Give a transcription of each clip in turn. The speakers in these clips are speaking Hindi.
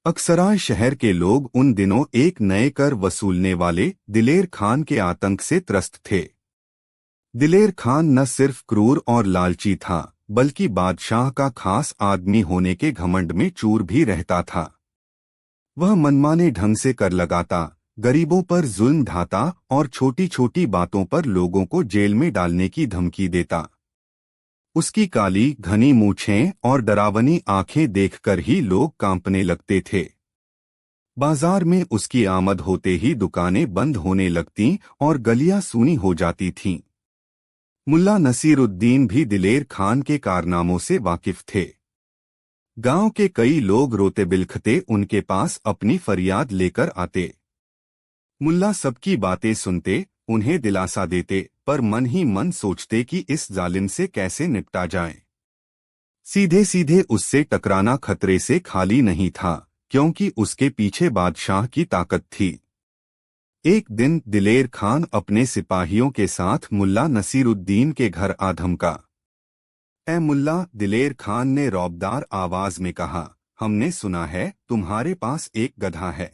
अक्सराय शहर के लोग उन दिनों एक नए कर वसूलने वाले दिलेर खान के आतंक से त्रस्त थे। दिलेर खान न सिर्फ क्रूर और लालची था, बल्कि बादशाह का खास आदमी होने के घमंड में चूर भी रहता था। वह मनमाने ढंग से कर लगाता, गरीबों पर जुल्म ढाता और छोटी छोटी बातों पर लोगों को जेल में डालने की धमकी देता। उसकी काली घनी मूछें और डरावनी आंखें देखकर ही लोग कांपने लगते थे। बाजार में उसकी आमद होते ही दुकानें बंद होने लगतीं और गलियां सूनी हो जाती थीं। मुल्ला नसीरुद्दीन भी दिलेर खान के कारनामों से वाकिफ थे। गांव के कई लोग रोते बिलखते उनके पास अपनी फरियाद लेकर आते। मुल्ला सबकी बातें सुनते, उन्हें दिलासा देते, पर मन ही मन सोचते कि इस जालिम से कैसे निपटा जाए। सीधे सीधे उससे टकराना खतरे से खाली नहीं था, क्योंकि उसके पीछे बादशाह की ताकत थी। एक दिन दिलेर खान अपने सिपाहियों के साथ मुल्ला नसीरुद्दीन के घर आ धमका। "ए मुल्ला," दिलेर खान ने रौबदार आवाज में कहा, "हमने सुना है तुम्हारे पास एक गधा है।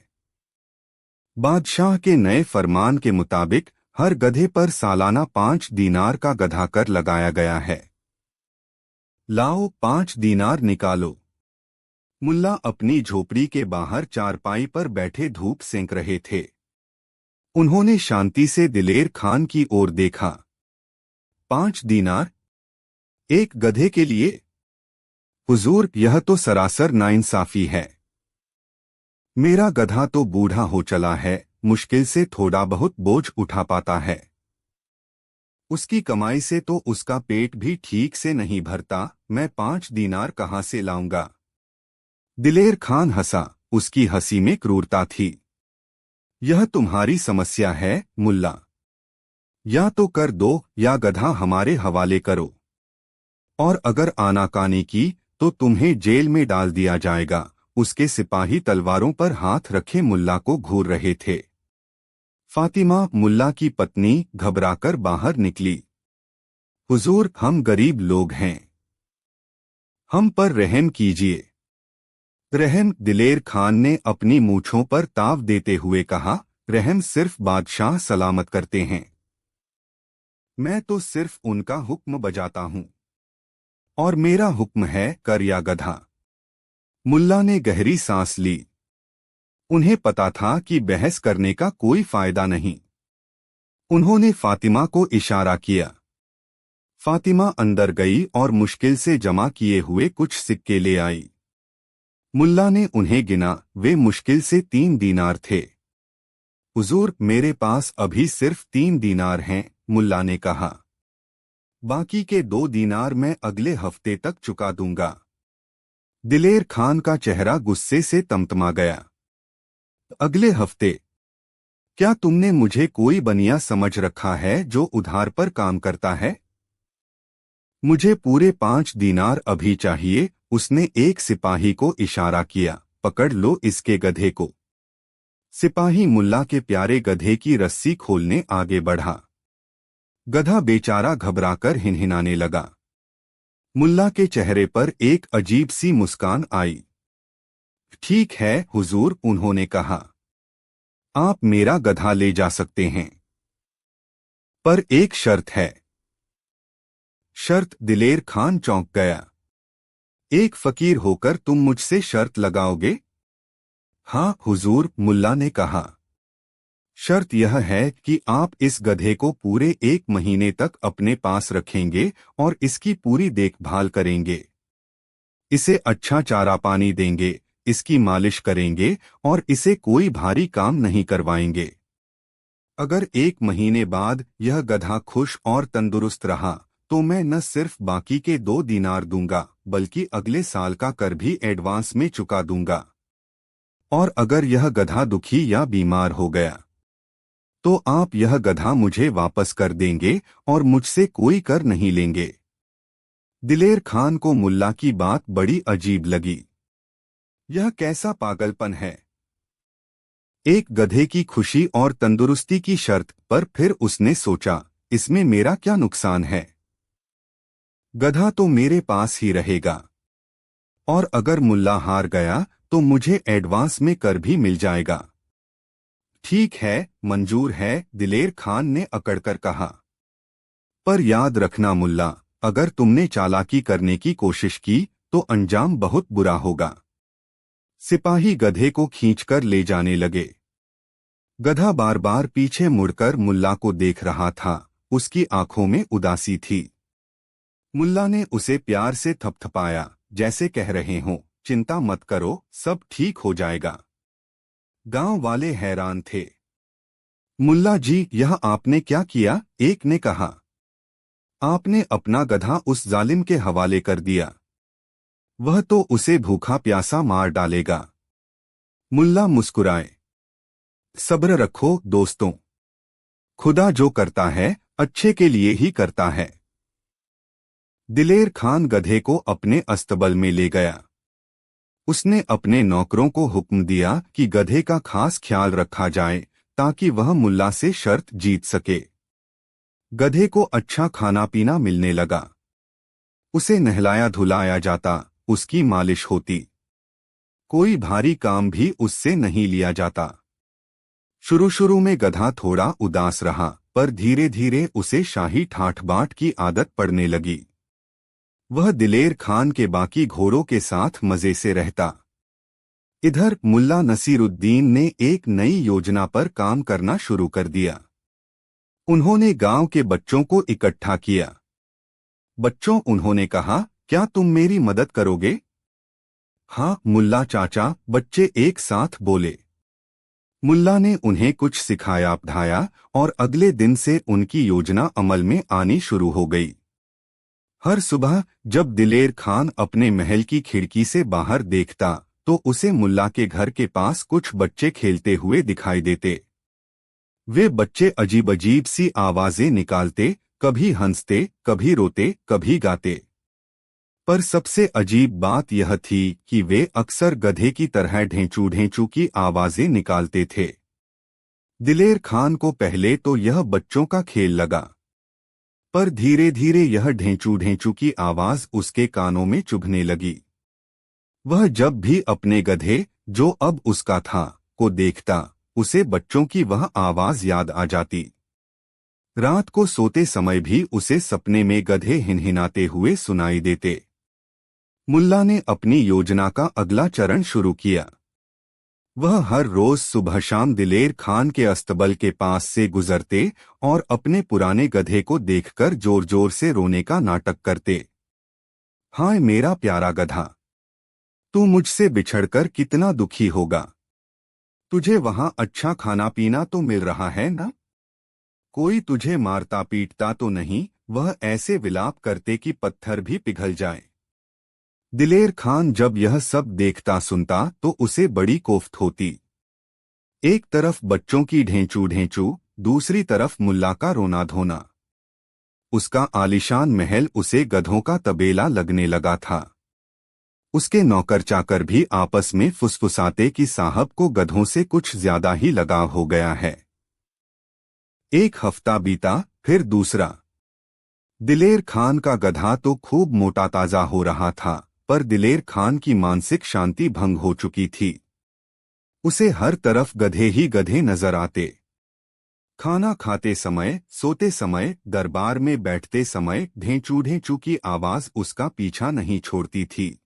बादशाह के नए फरमान के मुताबिक हर गधे पर सालाना 5 दीनार का गधा कर लगाया गया है। लाओ 5 दीनार निकालो।" मुल्ला अपनी झोपड़ी के बाहर चारपाई पर बैठे धूप सेंक रहे थे। उन्होंने शांति से दिलेर खान की ओर देखा। 5 दीनार? एक गधे के लिए? हुजूर, यह तो सरासर नाइंसाफी है। मेरा गधा तो बूढ़ा हो चला है, मुश्किल से थोड़ा बहुत बोझ उठा पाता है। उसकी कमाई से तो उसका पेट भी ठीक से नहीं भरता, मैं 5 दीनार कहाँ से लाऊंगा? दिलेर खान हंसा, उसकी हंसी में क्रूरता थी। यह तुम्हारी समस्या है मुल्ला। या तो कर दो या गधा हमारे हवाले करो, और अगर आनाकानी की तो तुम्हें जेल में डाल दिया जाएगा। उसके सिपाही तलवारों पर हाथ रखे मुल्ला को घूर रहे थे। फातिमा, मुल्ला की पत्नी, घबराकर बाहर निकली। हुजूर, हम गरीब लोग हैं, हम पर रहम कीजिए। रहम? दिलेर खान ने अपनी मूंछों पर ताव देते हुए कहा, रहम सिर्फ बादशाह सलामत करते हैं। मैं तो सिर्फ उनका हुक्म बजाता हूं, और मेरा हुक्म है कर या गधा। मुल्ला ने गहरी सांस ली। उन्हें पता था कि बहस करने का कोई फायदा नहीं। उन्होंने फातिमा को इशारा किया। फातिमा अंदर गई और मुश्किल से जमा किए हुए कुछ सिक्के ले आई। मुल्ला ने उन्हें गिना, वे मुश्किल से 3 दीनार थे। हुजूर, मेरे पास अभी सिर्फ 3 दीनार हैं, मुल्ला ने कहा। बाकी के 2 दीनार मैं अगले हफ्ते तक चुका दूंगा। दिलेर खान का चेहरा गुस्से से तमतमा गया। अगले हफ्ते? क्या तुमने मुझे कोई बनिया समझ रखा है जो उधार पर काम करता है? मुझे पूरे 5 दीनार अभी चाहिए। उसने एक सिपाही को इशारा किया, पकड़ लो इसके गधे को। सिपाही मुल्ला के प्यारे गधे की रस्सी खोलने आगे बढ़ा। गधा बेचारा घबराकर हिनहिनाने लगा। मुल्ला के चेहरे पर एक अजीब सी मुस्कान आई। ठीक है हुजूर, उन्होंने कहा, आप मेरा गधा ले जा सकते हैं, पर एक शर्त है। शर्त? दिलेर खान चौंक गया। एक फकीर होकर तुम मुझसे शर्त लगाओगे? हाँ हुजूर, मुल्ला ने कहा। शर्त यह है कि आप इस गधे को पूरे 1 महीने तक अपने पास रखेंगे और इसकी पूरी देखभाल करेंगे। इसे अच्छा चारा पानी देंगे, इसकी मालिश करेंगे और इसे कोई भारी काम नहीं करवाएंगे। अगर 1 महीने बाद यह गधा खुश और तंदुरुस्त रहा तो मैं न सिर्फ बाकी के 2 दीनार दूंगा, बल्कि अगले साल का कर भी एडवांस में चुका दूंगा। और अगर यह गधा दुखी या बीमार हो गया तो आप यह गधा मुझे वापस कर देंगे और मुझसे कोई कर नहीं लेंगे। दिलेर खान को मुल्ला की बात बड़ी अजीब लगी। यह कैसा पागलपन है? एक गधे की खुशी और तंदुरुस्ती की शर्त पर? फिर उसने सोचा, इसमें मेरा क्या नुकसान है? गधा तो मेरे पास ही रहेगा, और अगर मुल्ला हार गया तो मुझे एडवांस में कर भी मिल जाएगा। ठीक है, मंजूर है, दिलेर खान ने अकड़कर कहा। पर याद रखना मुल्ला, अगर तुमने चालाकी करने की कोशिश की तो अंजाम बहुत बुरा होगा। सिपाही गधे को खींचकर ले जाने लगे। गधा बार बार पीछे मुड़कर मुल्ला को देख रहा था, उसकी आंखों में उदासी थी। मुल्ला ने उसे प्यार से थपथपाया, जैसे कह रहे हों, चिंता मत करो, सब ठीक हो जाएगा। गांव वाले हैरान थे। मुल्ला जी, यह आपने क्या किया? एक ने कहा। आपने अपना गधा उस जालिम के हवाले कर दिया। वह तो उसे भूखा प्यासा मार डालेगा। मुल्ला मुस्कुराए। सब्र रखो दोस्तों, खुदा जो करता है अच्छे के लिए ही करता है। दिलेर खान गधे को अपने अस्तबल में ले गया। उसने अपने नौकरों को हुक्म दिया कि गधे का खास ख्याल रखा जाए ताकि वह मुल्ला से शर्त जीत सके। गधे को अच्छा खाना पीना मिलने लगा। उसे नहलाया धुलाया जाता, उसकी मालिश होती। कोई भारी काम भी उससे नहीं लिया जाता। शुरू शुरू में गधा थोड़ा उदास रहा, पर धीरे धीरे उसे शाही ठाठ बाट की आदत पड़ने लगी। वह दिलेर खान के बाकी घोड़ों के साथ मजे से रहता। इधर मुल्ला नसीरुद्दीन ने एक नई योजना पर काम करना शुरू कर दिया। उन्होंने गांव के बच्चों को इकट्ठा किया। बच्चों, उन्होंने कहा, क्या तुम मेरी मदद करोगे? हाँ मुल्ला चाचा, बच्चे एक साथ बोले। मुल्ला ने उन्हें कुछ सिखाया पढ़ाया और अगले दिन से उनकी योजना अमल में आनी शुरू हो गई। हर सुबह जब दिलेर खान अपने महल की खिड़की से बाहर देखता तो उसे मुल्ला के घर के पास कुछ बच्चे खेलते हुए दिखाई देते। वे बच्चे अजीब अजीब सी आवाजें निकालते, कभी हंसते, कभी रोते, कभी गाते। पर सबसे अजीब बात यह थी कि वे अक्सर गधे की तरह ढेंचू ढेंचू की आवाजें निकालते थे। दिलेर खान को पहले तो यह बच्चों का खेल लगा, पर धीरे धीरे यह ढेंचू ढेंचू की आवाज उसके कानों में चुभने लगी। वह जब भी अपने गधे, जो अब उसका था, को देखता, उसे बच्चों की वह आवाज याद आ जाती। रात को सोते समय भी उसे सपने में गधे हिनहिनाते हुए सुनाई देते। मुल्ला ने अपनी योजना का अगला चरण शुरू किया। वह हर रोज सुबह शाम दिलेर खान के अस्तबल के पास से गुजरते और अपने पुराने गधे को देखकर जोर जोर से रोने का नाटक करते। हाय मेरा प्यारा गधा, तू मुझसे बिछड़कर कितना दुखी होगा। तुझे वहां अच्छा खाना पीना तो मिल रहा है ना? कोई तुझे मारता पीटता तो नहीं? वह ऐसे विलाप करते कि पत्थर भी पिघल जाए। दिलेर खान जब यह सब देखता सुनता तो उसे बड़ी कोफ्त होती। एक तरफ बच्चों की ढेंचू ढेंचू, दूसरी तरफ मुल्ला का रोना धोना। उसका आलीशान महल उसे गधों का तबेला लगने लगा था। उसके नौकर चाकर भी आपस में फुसफुसाते कि साहब को गधों से कुछ ज्यादा ही लगाव हो गया है। एक हफ्ता बीता, फिर दूसरा। दिलेर खान का गधा तो खूब मोटा ताजा हो रहा था, पर दिलेर खान की मानसिक शांति भंग हो चुकी थी। उसे हर तरफ गधे ही गधे नजर आते। खाना खाते समय, सोते समय, दरबार में बैठते समय ढेंचू ढेंचू की आवाज उसका पीछा नहीं छोड़ती थी।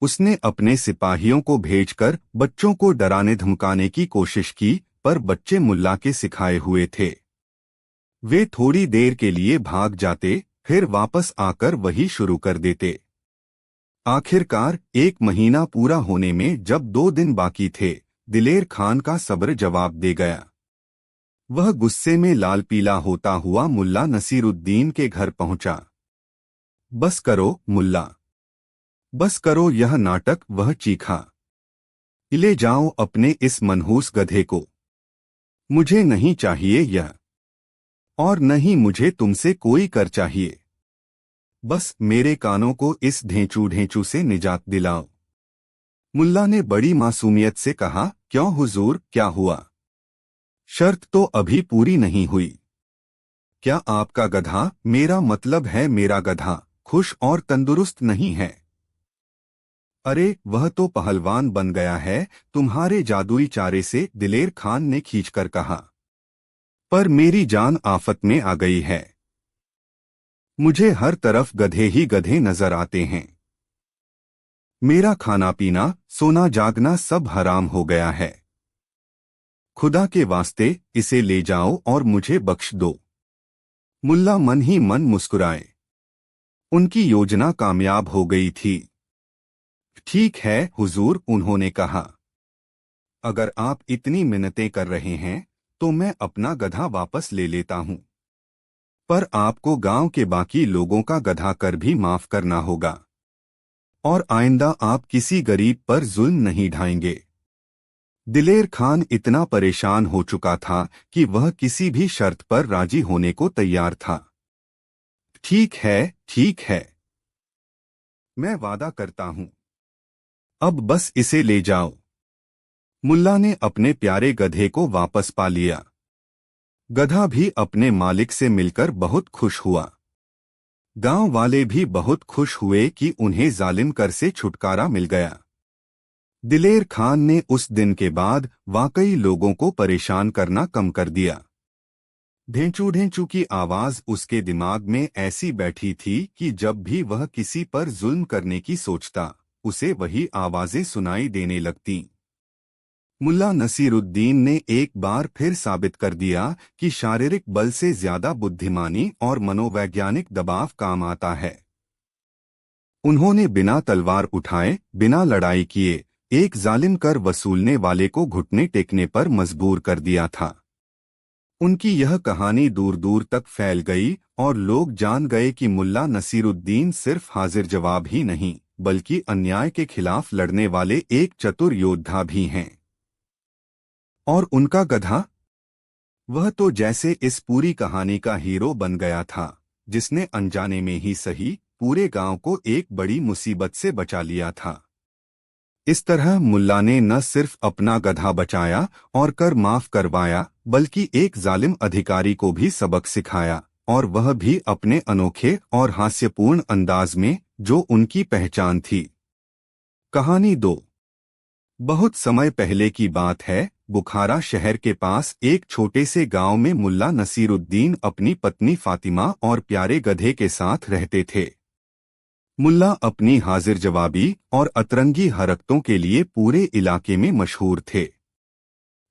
उसने अपने सिपाहियों को भेजकर बच्चों को डराने धमकाने की कोशिश की, पर बच्चे मुल्ला के सिखाए हुए थे। वे थोड़ी देर के लिए भाग जाते, फिर वापस आकर वही शुरू कर देते। आखिरकार एक महीना पूरा होने में जब 2 दिन बाकी थे, दिलेर खान का सब्र जवाब दे गया। वह गुस्से में लाल पीला होता हुआ मुल्ला नसीरुद्दीन के घर पहुंचा। बस करो मुल्ला, बस करो यह नाटक, वह चीखा। ले जाओ अपने इस मनहूस गधे को। मुझे नहीं चाहिए यह, और न ही मुझे तुमसे कोई कर चाहिए। बस मेरे कानों को इस ढेंचू ढेंचू से निजात दिलाओ। मुल्ला ने बड़ी मासूमियत से कहा, क्यों हुजूर, क्या हुआ? शर्त तो अभी पूरी नहीं हुई। क्या आपका गधा, मेरा मतलब है मेरा गधा, खुश और तंदुरुस्त नहीं है? अरे वह तो पहलवान बन गया है तुम्हारे जादुई चारे से, दिलेर खान ने खींचकर कहा। पर मेरी जान आफत में आ गई है। मुझे हर तरफ गधे ही गधे नजर आते हैं। मेरा खाना पीना सोना जागना सब हराम हो गया है। खुदा के वास्ते इसे ले जाओ और मुझे बख्श दो। मुल्ला मन ही मन मुस्कुराए। उनकी योजना कामयाब हो गई थी। ठीक है हुजूर, उन्होंने कहा। अगर आप इतनी मिन्नतें कर रहे हैं तो मैं अपना गधा वापस ले लेता हूं। पर आपको गांव के बाकी लोगों का गधा कर भी माफ करना होगा। और आइंदा आप किसी गरीब पर जुल्म नहीं ढाएंगे। दिलेर खान इतना परेशान हो चुका था कि वह किसी भी शर्त पर राजी होने को तैयार था। ठीक है, ठीक है। मैं वादा करता हूं। अब बस इसे ले जाओ। मुल्ला ने अपने प्यारे गधे को वापस पा लिया। गधा भी अपने मालिक से मिलकर बहुत खुश हुआ। गांव वाले भी बहुत खुश हुए कि उन्हें जालिम कर से छुटकारा मिल गया। दिलेर खान ने उस दिन के बाद वाकई लोगों को परेशान करना कम कर दिया। ढेंचू ढेंचू की आवाज उसके दिमाग में ऐसी बैठी थी कि जब भी वह किसी पर जुल्म करने की सोचता, उसे वही आवाजें सुनाई देने लगतीं। मुल्ला नसीरुद्दीन ने एक बार फिर साबित कर दिया कि शारीरिक बल से ज्यादा बुद्धिमानी और मनोवैज्ञानिक दबाव काम आता है। उन्होंने बिना तलवार उठाए, बिना लड़ाई किए, एक जालिम कर वसूलने वाले को घुटने टेकने पर मजबूर कर दिया था। उनकी यह कहानी दूर दूर तक फैल गई और लोग जान गए कि मुल्ला नसीरुद्दीन सिर्फ हाजिर जवाब ही नहीं, बल्कि अन्याय के खिलाफ लड़ने वाले एक चतुर योद्धा भी हैं। और उनका गधा, वह तो जैसे इस पूरी कहानी का हीरो बन गया था, जिसने अनजाने में ही सही पूरे गांव को एक बड़ी मुसीबत से बचा लिया था। इस तरह मुल्ला ने न सिर्फ अपना गधा बचाया और कर माफ करवाया, बल्कि एक जालिम अधिकारी को भी सबक सिखाया, और वह भी अपने अनोखे और हास्यपूर्ण अंदाज में, जो उनकी पहचान थी। कहानी 2। बहुत समय पहले की बात है। बुखारा शहर के पास एक छोटे से गांव में मुल्ला नसीरुद्दीन अपनी पत्नी फातिमा और प्यारे गधे के साथ रहते थे। मुल्ला अपनी हाजिर जवाबी और अतरंगी हरकतों के लिए पूरे इलाके में मशहूर थे।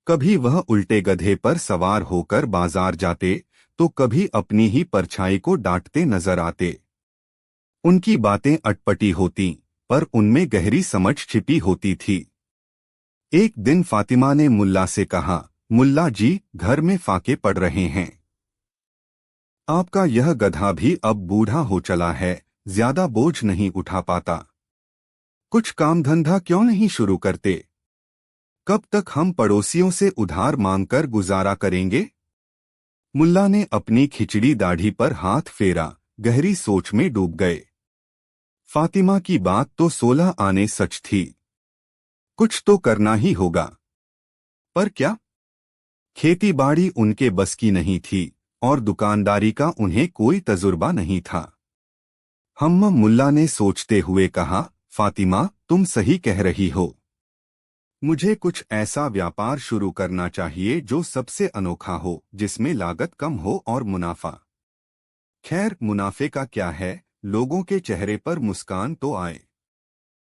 कभी वह उल्टे गधे पर सवार होकर बाजार जाते, तो कभी अपनी ही परछाई को डांटते नजर आते। उनकी बातें अटपटी होतीं, पर उनमें गहरी समझ छिपी होती थी। एक दिन फातिमा ने मुल्ला से कहा, मुल्ला जी, घर में फाके पड़ रहे हैं। आपका यह गधा भी अब बूढ़ा हो चला है, ज्यादा बोझ नहीं उठा पाता। कुछ काम धंधा क्यों नहीं शुरू करते? कब तक हम पड़ोसियों से उधार मांगकर गुजारा करेंगे? मुल्ला ने अपनी खिचड़ी दाढ़ी पर हाथ फेरा, गहरी सोच में डूब गए। फातिमा की बात तो 16 आने सच थी। कुछ तो करना ही होगा। पर क्या? खेती-बाड़ी उनके बस की नहीं थी और दुकानदारी का उन्हें कोई तजुर्बा नहीं था। मुल्ला ने सोचते हुए कहा, फातिमा, तुम सही कह रही हो। मुझे कुछ ऐसा व्यापार शुरू करना चाहिए जो सबसे अनोखा हो, जिसमें लागत कम हो और मुनाफा। खैर, मुनाफे का क्या है, लोगों के चेहरे पर मुस्कान तो आए।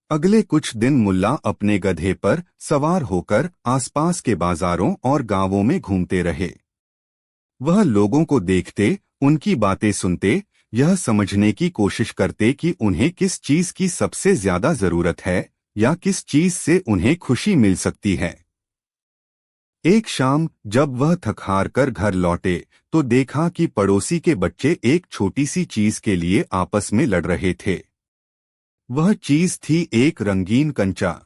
अगले कुछ दिन मुल्ला अपने गधे पर सवार होकर आसपास के बाजारों और गांवों में घूमते रहे। वह लोगों को देखते, उनकी बातें सुनते, यह समझने की कोशिश करते कि उन्हें किस चीज की सबसे ज्यादा जरूरत है या किस चीज से उन्हें खुशी मिल सकती है। एक शाम जब वह थक-हार कर घर लौटे, तो देखा कि पड़ोसी के बच्चे एक छोटी सी चीज के लिए आपस में लड़ रहे थे। वह चीज थी एक रंगीन कंचा।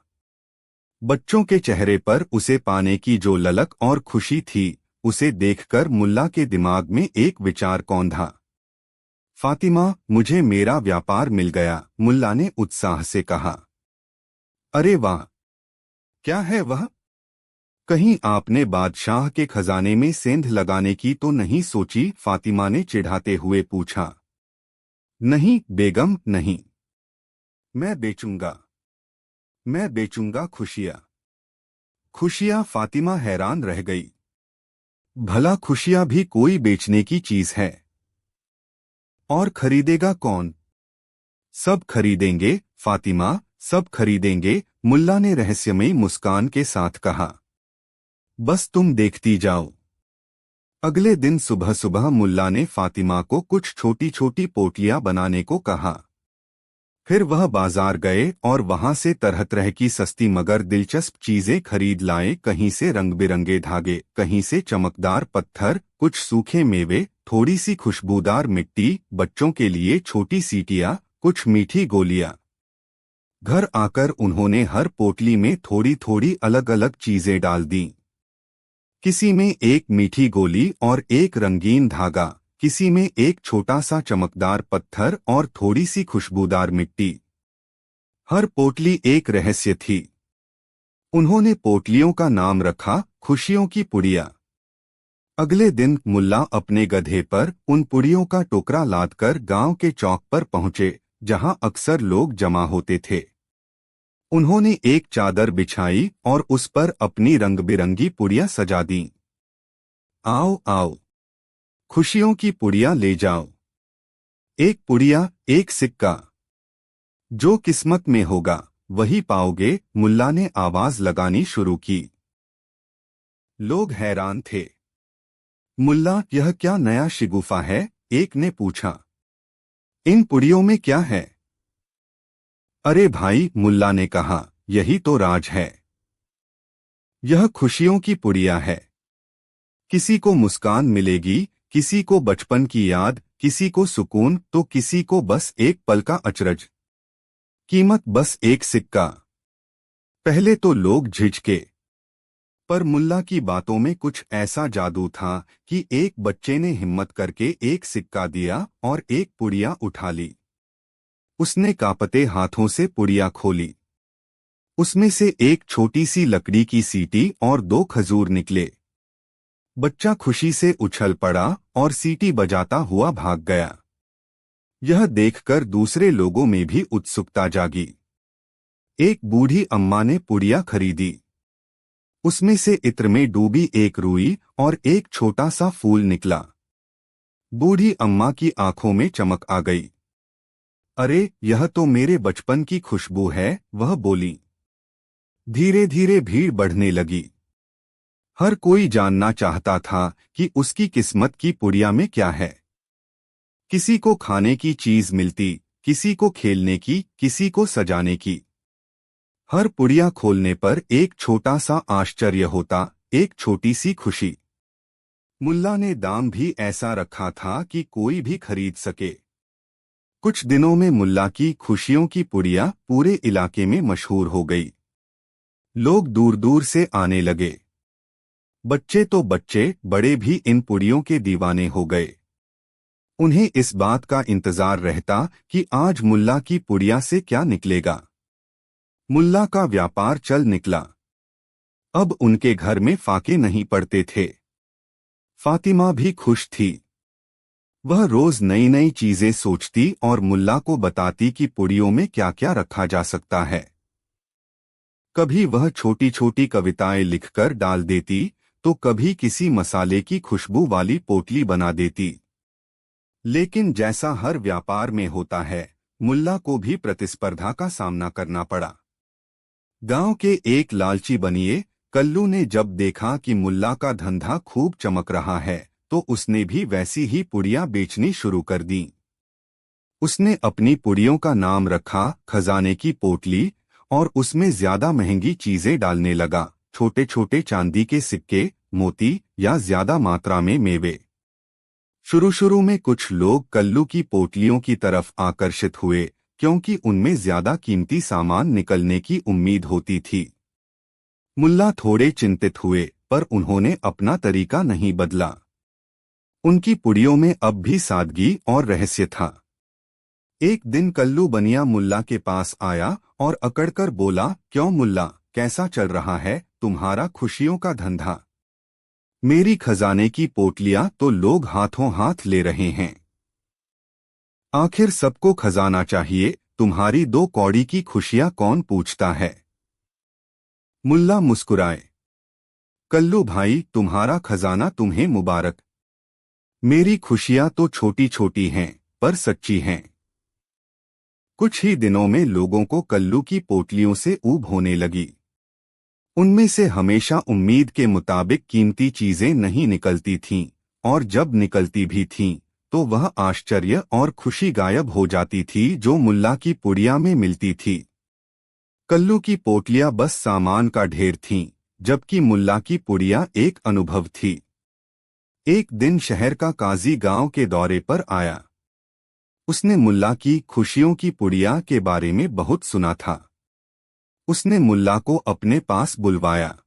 बच्चों के चेहरे पर उसे पाने की जो ललक और खुशी थी, उसे देखकर मुल्ला के दिमाग में एक विचार कौंधा। फातिमा, मुझे मेरा व्यापार मिल गया, मुल्ला ने उत्साह से कहा। अरे वाह! क्या है वह? कहीं आपने बादशाह के खजाने में सेंध लगाने की तो नहीं सोची? फातिमा ने चिढ़ाते हुए पूछा। नहीं बेगम, नहीं। मैं बेचूंगा। मैं बेचूंगा खुशियां। खुशियां? फातिमा हैरान रह गई। भला खुशियां भी कोई बेचने की चीज है? और खरीदेगा कौन? सब खरीदेंगे फातिमा, सब खरीदेंगे, मुल्ला ने रहस्यमयी मुस्कान के साथ कहा। बस तुम देखती जाओ। अगले दिन सुबह सुबह मुल्ला ने फातिमा को कुछ छोटी छोटी पोटलियां बनाने को कहा। फिर वह बाजार गए और वहां से तरह तरह की सस्ती मगर दिलचस्प चीजें खरीद लाए। कहीं से रंग बिरंगे धागे, कहीं से चमकदार पत्थर, कुछ सूखे मेवे, थोड़ी सी खुशबूदार मिट्टी, बच्चों के लिए छोटी सीटियां, कुछ मीठी गोलियां। घर आकर उन्होंने हर पोटली में थोड़ी थोड़ी अलग अलग चीजें डाल दी। किसी में एक मीठी गोली और एक रंगीन धागा, किसी में एक छोटा सा चमकदार पत्थर और थोड़ी सी खुशबूदार मिट्टी। हर पोटली एक रहस्य थी। उन्होंने पोटलियों का नाम रखा खुशियों की पुड़िया। अगले दिन मुल्ला अपने गधे पर उन पुड़ियों का टोकरा लादकर गांव के चौक पर पहुंचे, जहां अक्सर लोग जमा होते थे। उन्होंने एक चादर बिछाई और उस पर अपनी रंग बिरंगी पुड़िया सजा दी। आओ आओ, खुशियों की पुड़िया ले जाओ। एक पुड़िया एक सिक्का, जो किस्मत में होगा वही पाओगे, मुल्ला ने आवाज लगानी शुरू की। लोग हैरान थे। मुल्ला, यह क्या नया शिगुफा है? एक ने पूछा। इन पुड़ियों में क्या है? अरे भाई, मुल्ला ने कहा, यही तो राज है। यह खुशियों की पुड़िया है। किसी को मुस्कान मिलेगी, किसी को बचपन की याद, किसी को सुकून, तो किसी को बस एक पल का अचरज। कीमत बस एक सिक्का। पहले तो लोग झिझके, पर मुल्ला की बातों में कुछ ऐसा जादू था कि एक बच्चे ने हिम्मत करके एक सिक्का दिया और एक पुड़िया उठा ली। उसने कांपते हाथों से पुड़िया खोली। उसमें से एक छोटी सी लकड़ी की सीटी और दो खजूर निकले। बच्चा खुशी से उछल पड़ा और सीटी बजाता हुआ भाग गया। यह देखकर दूसरे लोगों में भी उत्सुकता जागी। एक बूढ़ी अम्मा ने पुड़िया खरीदी। उसमें से इत्र में डूबी एक रुई और एक छोटा सा फूल निकला। बूढ़ी अम्मा की आंखों में चमक आ गई। अरे, यह तो मेरे बचपन की खुशबू है, वह बोली। धीरे धीरे भीड़ बढ़ने लगी। हर कोई जानना चाहता था कि उसकी किस्मत की पुड़िया में क्या है। किसी को खाने की चीज मिलती, किसी को खेलने की, किसी को सजाने की। हर पुड़िया खोलने पर एक छोटा सा आश्चर्य होता, एक छोटी सी खुशी। मुल्ला ने दाम भी ऐसा रखा था कि कोई भी खरीद सके। कुछ दिनों में मुल्ला की खुशियों की पुड़िया पूरे इलाके में मशहूर हो गई। लोग दूर दूर से आने लगे। बच्चे तो बच्चे, बड़े भी इन पुड़ियों के दीवाने हो गए। उन्हें इस बात का इंतजार रहता कि आज मुल्ला की पुड़िया से क्या निकलेगा। मुल्ला का व्यापार चल निकला। अब उनके घर में फाके नहीं पड़ते थे। फातिमा भी खुश थी। वह रोज नई नई चीजें सोचती और मुल्ला को बताती कि पुड़ियों में क्या क्या रखा जा सकता है। कभी वह छोटी छोटी कविताएं लिखकर डाल देती, तो कभी किसी मसाले की खुशबू वाली पोटली बना देती। लेकिन जैसा हर व्यापार में होता है, मुल्ला को भी प्रतिस्पर्धा का सामना करना पड़ा। गांव के एक लालची बनिए कल्लू ने जब देखा कि मुल्ला का धंधा खूब चमक रहा है, तो उसने भी वैसी ही पुड़िया बेचनी शुरू कर दी। उसने अपनी पुड़ियों का नाम रखा खजाने की पोटली और उसमें ज्यादा महंगी चीजें डालने लगा, छोटे छोटे चांदी के सिक्के, मोती या ज्यादा मात्रा में मेवे। शुरू शुरू में कुछ लोग कल्लू की पोटलियों की तरफ आकर्षित हुए, क्योंकि उनमें ज्यादा कीमती सामान निकलने की उम्मीद होती थी। मुल्ला थोड़े चिंतित हुए, पर उन्होंने अपना तरीका नहीं बदला। उनकी पुड़ियों में अब भी सादगी और रहस्य था। एक दिन कल्लू बनिया मुल्ला के पास आया और अकड़कर बोला, क्यों मुल्ला, कैसा चल रहा है तुम्हारा खुशियों का धंधा? मेरी खजाने की पोटलियां तो लोग हाथों हाथ ले रहे हैं। आखिर सबको खजाना चाहिए, तुम्हारी 2 कौड़ी की खुशियां कौन पूछता है। मुल्ला मुस्कुराए। कल्लू भाई, तुम्हारा खजाना तुम्हें मुबारक। मेरी खुशियां तो छोटी छोटी हैं, पर सच्ची हैं। कुछ ही दिनों में लोगों को कल्लू की पोटलियों से ऊब होने लगी। उनमें से हमेशा उम्मीद के मुताबिक कीमती चीजें नहीं निकलती थीं, और जब निकलती भी थीं, तो वह आश्चर्य और खुशी गायब हो जाती थी जो मुल्ला की पुड़िया में मिलती थी। कल्लू की पोटलियां बस सामान का ढेर थीं, जबकि मुल्ला की पुड़िया एक अनुभव थी। एक दिन शहर का काजी गांव के दौरे पर आया। उसने मुल्ला की खुशियों की पुड़िया के बारे में बहुत सुना था। उसने मुल्ला को अपने पास बुलवाया।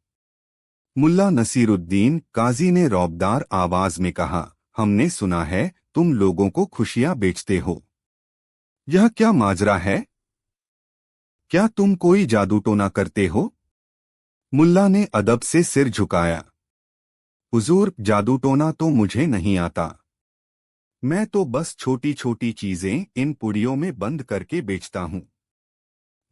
मुल्ला नसीरुद्दीन, काजी ने रौबदार आवाज में कहा, हमने सुना है तुम लोगों को खुशियां बेचते हो। यह क्या माजरा है? क्या तुम कोई जादू टोना करते हो? मुल्ला ने अदब से सिर झुकाया। हुजूर, जादू टोना तो मुझे नहीं आता। मैं तो बस छोटी छोटी चीजें इन पुड़ियों में बंद करके बेचता हूं।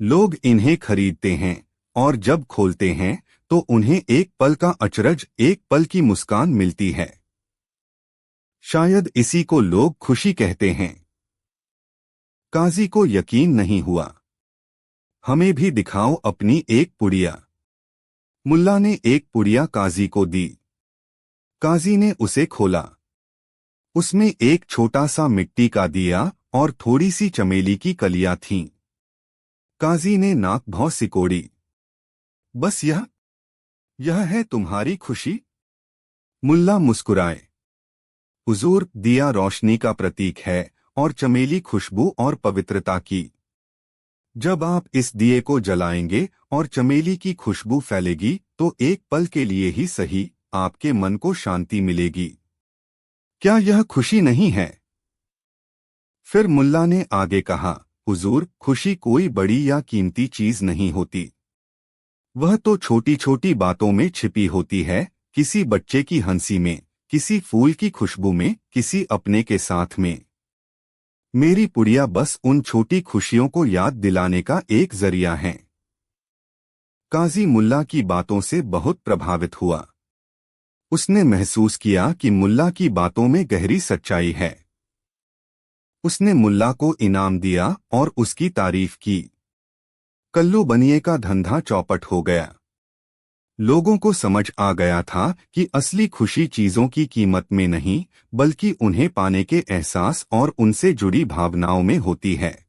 लोग इन्हें खरीदते हैं, और जब खोलते हैं तो उन्हें एक पल का अचरज, एक पल की मुस्कान मिलती है। शायद इसी को लोग खुशी कहते हैं। काजी को यकीन नहीं हुआ। हमें भी दिखाओ अपनी एक पुड़िया। मुल्ला ने एक पुड़िया काजी को दी। काजी ने उसे खोला। उसमें एक छोटा सा मिट्टी का दिया और थोड़ी सी चमेली की कलियां थीं। काजी ने नाक भौं सिकोड़ी। बस यह है तुम्हारी खुशी? मुल्ला मुस्कुराए। हुजूर, दिया रोशनी का प्रतीक है और चमेली खुशबू और पवित्रता की। जब आप इस दिए को जलाएंगे और चमेली की खुशबू फैलेगी तो एक पल के लिए ही सही आपके मन को शांति मिलेगी। क्या यह खुशी नहीं है? फिर मुल्ला ने आगे कहा, हुजूर, खुशी कोई बड़ी या कीमती चीज नहीं होती। वह तो छोटी छोटी बातों में छिपी होती है, किसी बच्चे की हंसी में, किसी फूल की खुशबू में, किसी अपने के साथ में। मेरी पुड़िया बस उन छोटी खुशियों को याद दिलाने का एक जरिया है। काजी मुल्ला की बातों से बहुत प्रभावित हुआ। उसने महसूस किया कि मुल्ला की बातों में गहरी सच्चाई है। उसने मुल्ला को इनाम दिया और उसकी तारीफ की। कल्लू बनिए का धंधा चौपट हो गया। लोगों को समझ आ गया था कि असली खुशी चीजों की कीमत में नहीं, बल्कि उन्हें पाने के एहसास और उनसे जुड़ी भावनाओं में होती है।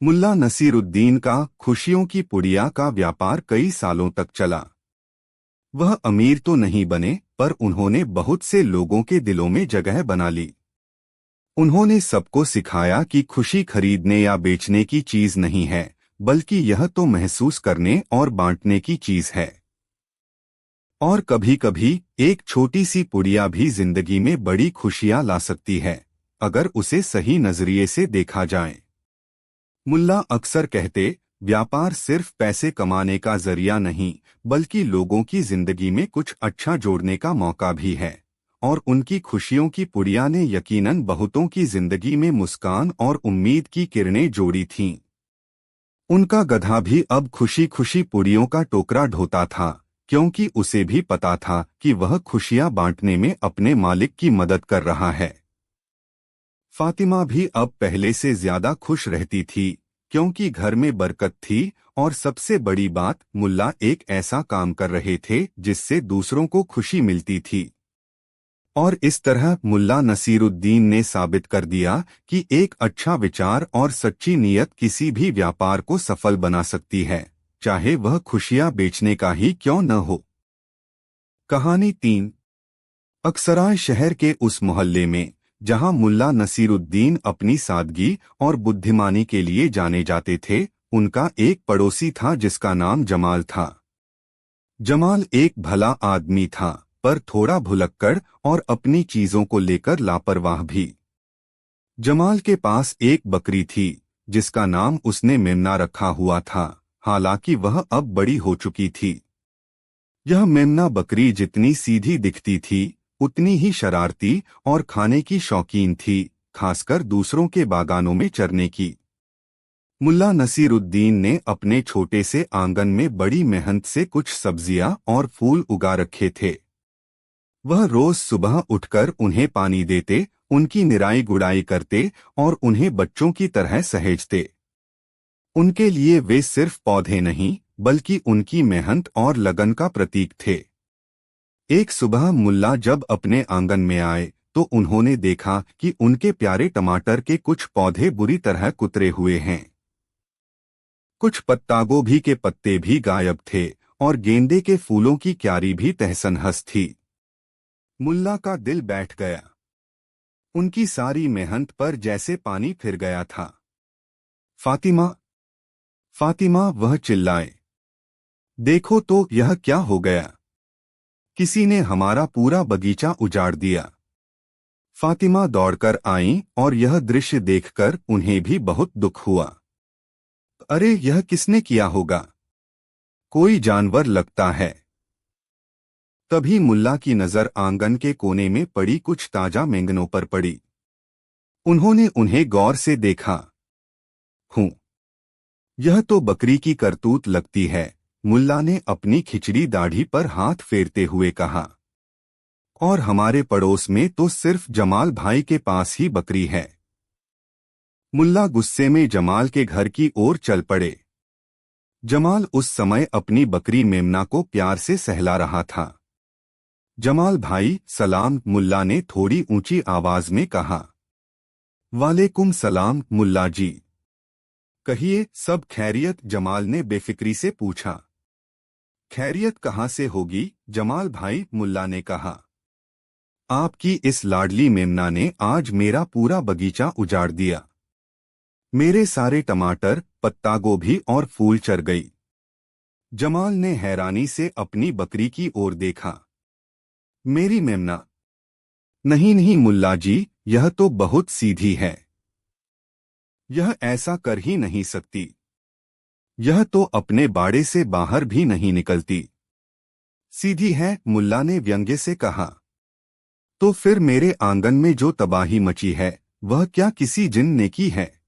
मुल्ला नसीरुद्दीन का खुशियों की पुड़िया का व्यापार कई सालों तक चला। वह अमीर तो नहीं बने, पर उन्होंने बहुत से लोगों के दिलों में जगह बना ली। उन्होंने सबको सिखाया कि खुशी खरीदने या बेचने की चीज नहीं है, बल्कि यह तो महसूस करने और बांटने की चीज है। और कभी कभी एक छोटी सी पुड़िया भी जिंदगी में बड़ी खुशियां ला सकती है, अगर उसे सही नजरिए से देखा जाए। मुल्ला अक्सर कहते, व्यापार सिर्फ पैसे कमाने का जरिया नहीं, बल्कि लोगों की जिंदगी में कुछ अच्छा जोड़ने का मौका भी है। और उनकी खुशियों की पुड़िया ने यकीनन बहुतों की जिंदगी में मुस्कान और उम्मीद की किरणें जोड़ी थीं। उनका गधा भी अब खुशी खुशी पुड़ियों का टोकरा ढोता था, क्योंकि उसे भी पता था कि वह खुशियां बांटने में अपने मालिक की मदद कर रहा है। फातिमा भी अब पहले से ज्यादा खुश रहती थी, क्योंकि घर में बरकत थी, और सबसे बड़ी बात, मुल्ला एक ऐसा काम कर रहे थे जिससे दूसरों को खुशी मिलती थी। और इस तरह मुल्ला नसीरुद्दीन ने साबित कर दिया कि एक अच्छा विचार और सच्ची नीयत किसी भी व्यापार को सफल बना सकती है, चाहे वह खुशियां बेचने का ही क्यों न हो। कहानी 3। अक्सराय शहर के उस मोहल्ले में जहां मुल्ला नसीरुद्दीन अपनी सादगी और बुद्धिमानी के लिए जाने जाते थे, उनका एक पड़ोसी था जिसका नाम जमाल था। जमाल एक भला आदमी था, पर थोड़ा भुलक्कड़ और अपनी चीजों को लेकर लापरवाह भी। जमाल के पास एक बकरी थी, जिसका नाम उसने मेमना रखा हुआ था, हालांकि वह अब बड़ी हो चुकी थी। यह मेमना बकरी जितनी सीधी दिखती थी, उतनी ही शरारती और खाने की शौकीन थी, खासकर दूसरों के बागानों में चरने की। मुल्ला नसीरुद्दीन ने अपने छोटे से आंगन में बड़ी मेहनत से कुछ सब्जियां और फूल उगा रखे थे। वह रोज सुबह उठकर उन्हें पानी देते, उनकी निराई गुड़ाई करते और उन्हें बच्चों की तरह सहेजते। उनके लिए वे सिर्फ पौधे नहीं, बल्कि उनकी मेहनत और लगन का प्रतीक थे। एक सुबह मुल्ला जब अपने आंगन में आए तो उन्होंने देखा कि उनके प्यारे टमाटर के कुछ पौधे बुरी तरह कुतरे हुए हैं। कुछ पत्तागोभी के पत्ते भी गायब थे और गेंदे के फूलों की क्यारी भी तहस-नहस थी। मुल्ला का दिल बैठ गया। उनकी सारी मेहनत पर जैसे पानी फिर गया था। फातिमा, फातिमा, वह चिल्लाए। देखो तो यह क्या हो गया? किसी ने हमारा पूरा बगीचा उजाड़ दिया। फातिमा दौड़कर आईं और यह दृश्य देखकर उन्हें भी बहुत दुख हुआ। अरे, यह किसने किया होगा? कोई जानवर लगता है। तभी मुल्ला की नजर आंगन के कोने में पड़ी कुछ ताजा बैंगनों पर पड़ी। उन्होंने उन्हें गौर से देखा। हूँ, यह तो बकरी की करतूत लगती है, मुल्ला ने अपनी खिचड़ी दाढ़ी पर हाथ फेरते हुए कहा। और हमारे पड़ोस में तो सिर्फ जमाल भाई के पास ही बकरी है। मुल्ला गुस्से में जमाल के घर की ओर चल पड़े। जमाल उस समय अपनी बकरी मेमना को प्यार से सहला रहा था। जमाल भाई, सलाम, मुल्ला ने थोड़ी ऊंची आवाज में कहा। वालेकुम सलाम मुल्ला जी। कहिए, सब खैरियत? जमाल ने बेफिक्री से पूछा। खैरियत कहाँ से होगी जमाल भाई, मुल्ला ने कहा। आपकी इस लाडली मेमना ने आज मेरा पूरा बगीचा उजाड़ दिया। मेरे सारे टमाटर, पत्ता गोभी और फूल चर गई। जमाल ने हैरानी से अपनी बकरी की ओर देखा। मेरी मेमना? नहीं नहीं मुल्ला जी, यह तो बहुत सीधी है। यह ऐसा कर ही नहीं सकती। यह तो अपने बाड़े से बाहर भी नहीं निकलती। सीधी है, मुल्ला ने व्यंग्य से कहा। तो फिर मेरे आंगन में जो तबाही मची है, वह क्या किसी जिन ने की है?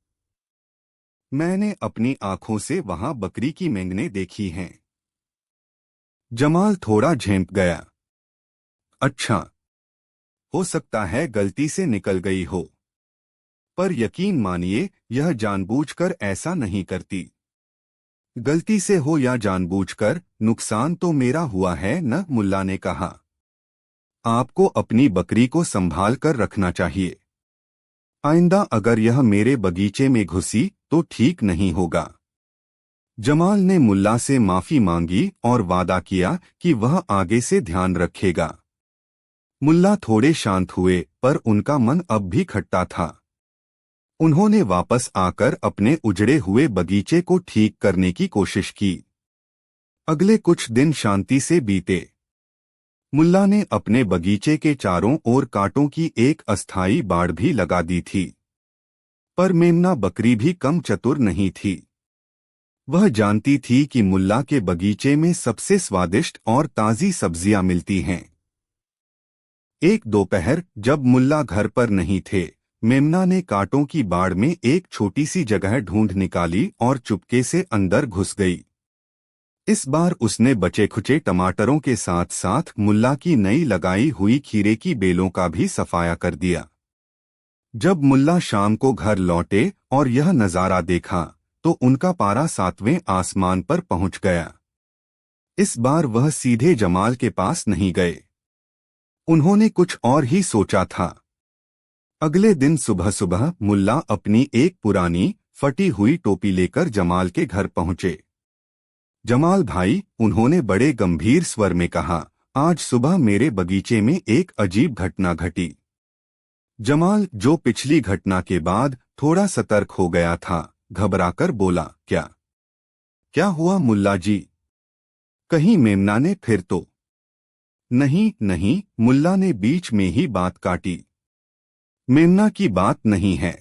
मैंने अपनी आंखों से वहां बकरी की मेंगने देखी हैं। जमाल थोड़ा झेंप गया। अच्छा, हो सकता है गलती से निकल गई हो, पर यकीन मानिए यह जानबूझकर ऐसा नहीं करती। गलती से हो या जानबूझकर, नुकसान तो मेरा हुआ है न, मुल्ला ने कहा। आपको अपनी बकरी को संभाल कर रखना चाहिए। आइंदा अगर यह मेरे बगीचे में घुसी तो ठीक नहीं होगा। जमाल ने मुल्ला से माफी मांगी और वादा किया कि वह आगे से ध्यान रखेगा। मुल्ला थोड़े शांत हुए, पर उनका मन अब भी खट्टा था। उन्होंने वापस आकर अपने उजड़े हुए बगीचे को ठीक करने की कोशिश की। अगले कुछ दिन शांति से बीते। मुल्ला ने अपने बगीचे के चारों ओर कांटों की एक अस्थायी बाड़ भी लगा दी थी। पर मेमना बकरी भी कम चतुर नहीं थी। वह जानती थी कि मुल्ला के बगीचे में सबसे स्वादिष्ट और ताज़ी सब्जियां मिलती हैं। एक दोपहर जब मुल्ला घर पर नहीं थे, मेमना ने कांटों की बाड़ में एक छोटी सी जगह ढूंढ निकाली और चुपके से अंदर घुस गई। इस बार उसने बचे खुचे टमाटरों के साथ साथ मुल्ला की नई लगाई हुई खीरे की बेलों का भी सफाया कर दिया। जब मुल्ला शाम को घर लौटे और यह नजारा देखा तो उनका पारा 7वें आसमान पर पहुंच गया। इस बार वह सीधे जमाल के पास नहीं गए। उन्होंने कुछ और ही सोचा था। अगले दिन सुबह सुबह मुल्ला अपनी एक पुरानी फटी हुई टोपी लेकर जमाल के घर पहुंचे। जमाल भाई, उन्होंने बड़े गंभीर स्वर में कहा, आज सुबह मेरे बगीचे में एक अजीब घटना घटी। जमाल, जो पिछली घटना के बाद थोड़ा सतर्क हो गया था, घबराकर बोला, क्या क्या हुआ मुल्ला जी? कहीं मेमना ने फिर तो? नहीं नहीं, मुल्ला ने बीच में ही बात काटी। मेमना की बात नहीं है।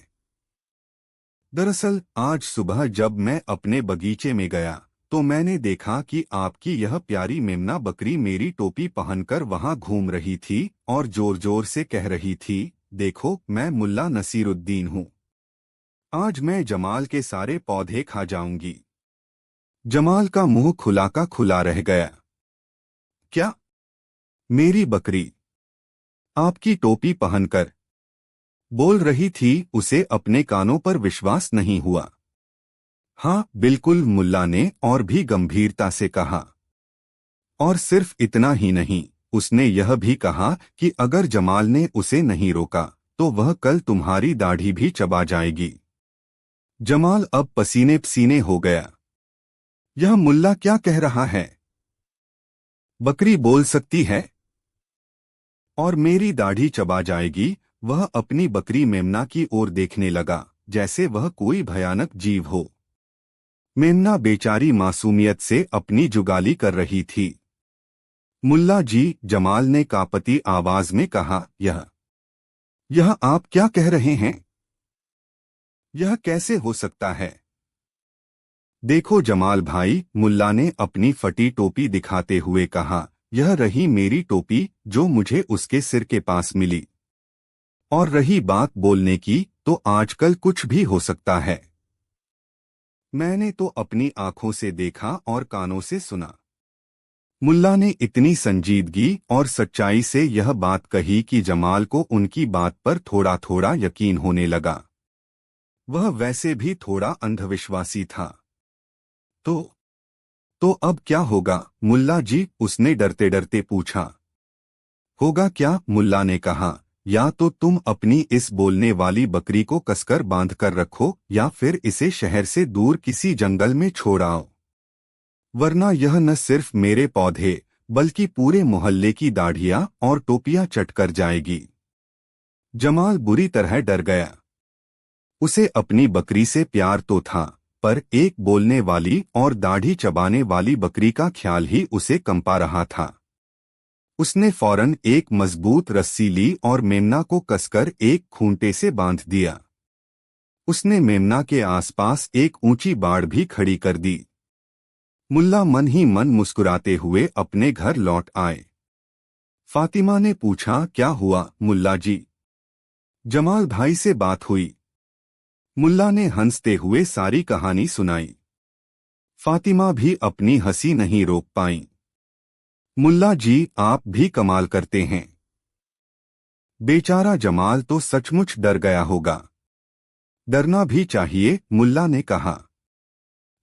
दरअसल आज सुबह जब मैं अपने बगीचे में गया तो मैंने देखा कि आपकी यह प्यारी मेमना बकरी मेरी टोपी पहनकर वहां घूम रही थी और जोर जोर से कह रही थी, देखो मैं मुल्ला नसीरुद्दीन हूँ। आज मैं जमाल के सारे पौधे खा जाऊंगी। जमाल का मुंह खुला का खुला रह गया। क्या? मेरी बकरी? आपकी टोपी पहनकर बोल रही थी। उसे अपने कानों पर विश्वास नहीं हुआ। हाँ बिल्कुल, मुल्ला ने और भी गंभीरता से कहा। और सिर्फ इतना ही नहीं, उसने यह भी कहा कि अगर जमाल ने उसे नहीं रोका तो वह कल तुम्हारी दाढ़ी भी चबा जाएगी। जमाल अब पसीने पसीने हो गया। यह मुल्ला क्या कह रहा है? बकरी बोल सकती है और मेरी दाढ़ी चबा जाएगी? वह अपनी बकरी मेमना की ओर देखने लगा जैसे वह कोई भयानक जीव हो। मेमना बेचारी मासूमियत से अपनी जुगाली कर रही थी। मुल्ला जी, जमाल ने कांपती आवाज में कहा, यह आप क्या कह रहे हैं? यह कैसे हो सकता है? देखो जमाल भाई, मुल्ला ने अपनी फटी टोपी दिखाते हुए कहा, यह रही मेरी टोपी जो मुझे उसके सिर के पास मिली। और रही बात बोलने की, तो आजकल कुछ भी हो सकता है। मैंने तो अपनी आंखों से देखा और कानों से सुना। मुल्ला ने इतनी संजीदगी और सच्चाई से यह बात कही कि जमाल को उनकी बात पर थोड़ा थोड़ा यकीन होने लगा। वह वैसे भी थोड़ा अंधविश्वासी था। तो अब क्या होगा मुल्ला जी? उसने डरते डरते पूछा। होगा क्या? मुल्ला ने कहा, या तो तुम अपनी इस बोलने वाली बकरी को कसकर बांध कर रखो या फिर इसे शहर से दूर किसी जंगल में छोड़ आओ, वरना यह न सिर्फ मेरे पौधे बल्कि पूरे मोहल्ले की दाढ़ियां और टोपियां चट कर जाएगी। जमाल बुरी तरह डर गया। उसे अपनी बकरी से प्यार तो था, पर एक बोलने वाली और दाढ़ी चबाने वाली बकरी का ख्याल ही उसे कंपा रहा था। उसने फौरन एक मजबूत रस्सी ली और मेमना को कसकर एक खूंटे से बांध दिया। उसने मेमना के आसपास एक ऊंची बाड़ भी खड़ी कर दी। मुल्ला मन ही मन मुस्कुराते हुए अपने घर लौट आए। फातिमा ने पूछा, क्या हुआ मुल्ला जी? जमाल भाई से बात हुई? मुल्ला ने हंसते हुए सारी कहानी सुनाई। फातिमा भी अपनी हंसी नहीं रोक पाई। मुल्ला जी, आप भी कमाल करते हैं। बेचारा जमाल तो सचमुच डर गया होगा। डरना भी चाहिए, मुल्ला ने कहा।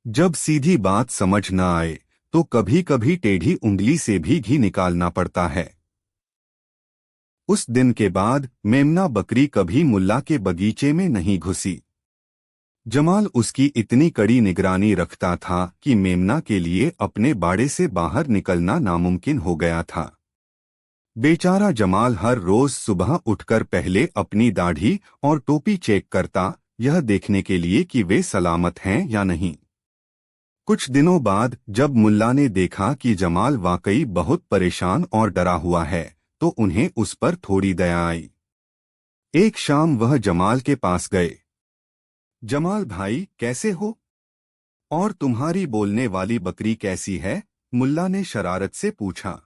जब सीधी बात समझ न आए तो कभी कभी टेढ़ी उंगली से भी घी निकालना पड़ता है। उस दिन के बाद मेमना बकरी कभी मुल्ला के बगीचे में नहीं घुसी। जमाल उसकी इतनी कड़ी निगरानी रखता था कि मेमना के लिए अपने बाड़े से बाहर निकलना नामुमकिन हो गया था। बेचारा जमाल हर रोज सुबह उठकर पहले अपनी दाढ़ी और टोपी चेक करता, यह देखने के लिए कि वे सलामत हैं या नहीं। कुछ दिनों बाद जब मुल्ला ने देखा कि जमाल वाकई बहुत परेशान और डरा हुआ है, तो उन्हें उस पर थोड़ी दया आई। एक शाम वह जमाल के पास गए। जमाल भाई, कैसे हो? और तुम्हारी बोलने वाली बकरी कैसी है? मुल्ला ने शरारत से पूछा।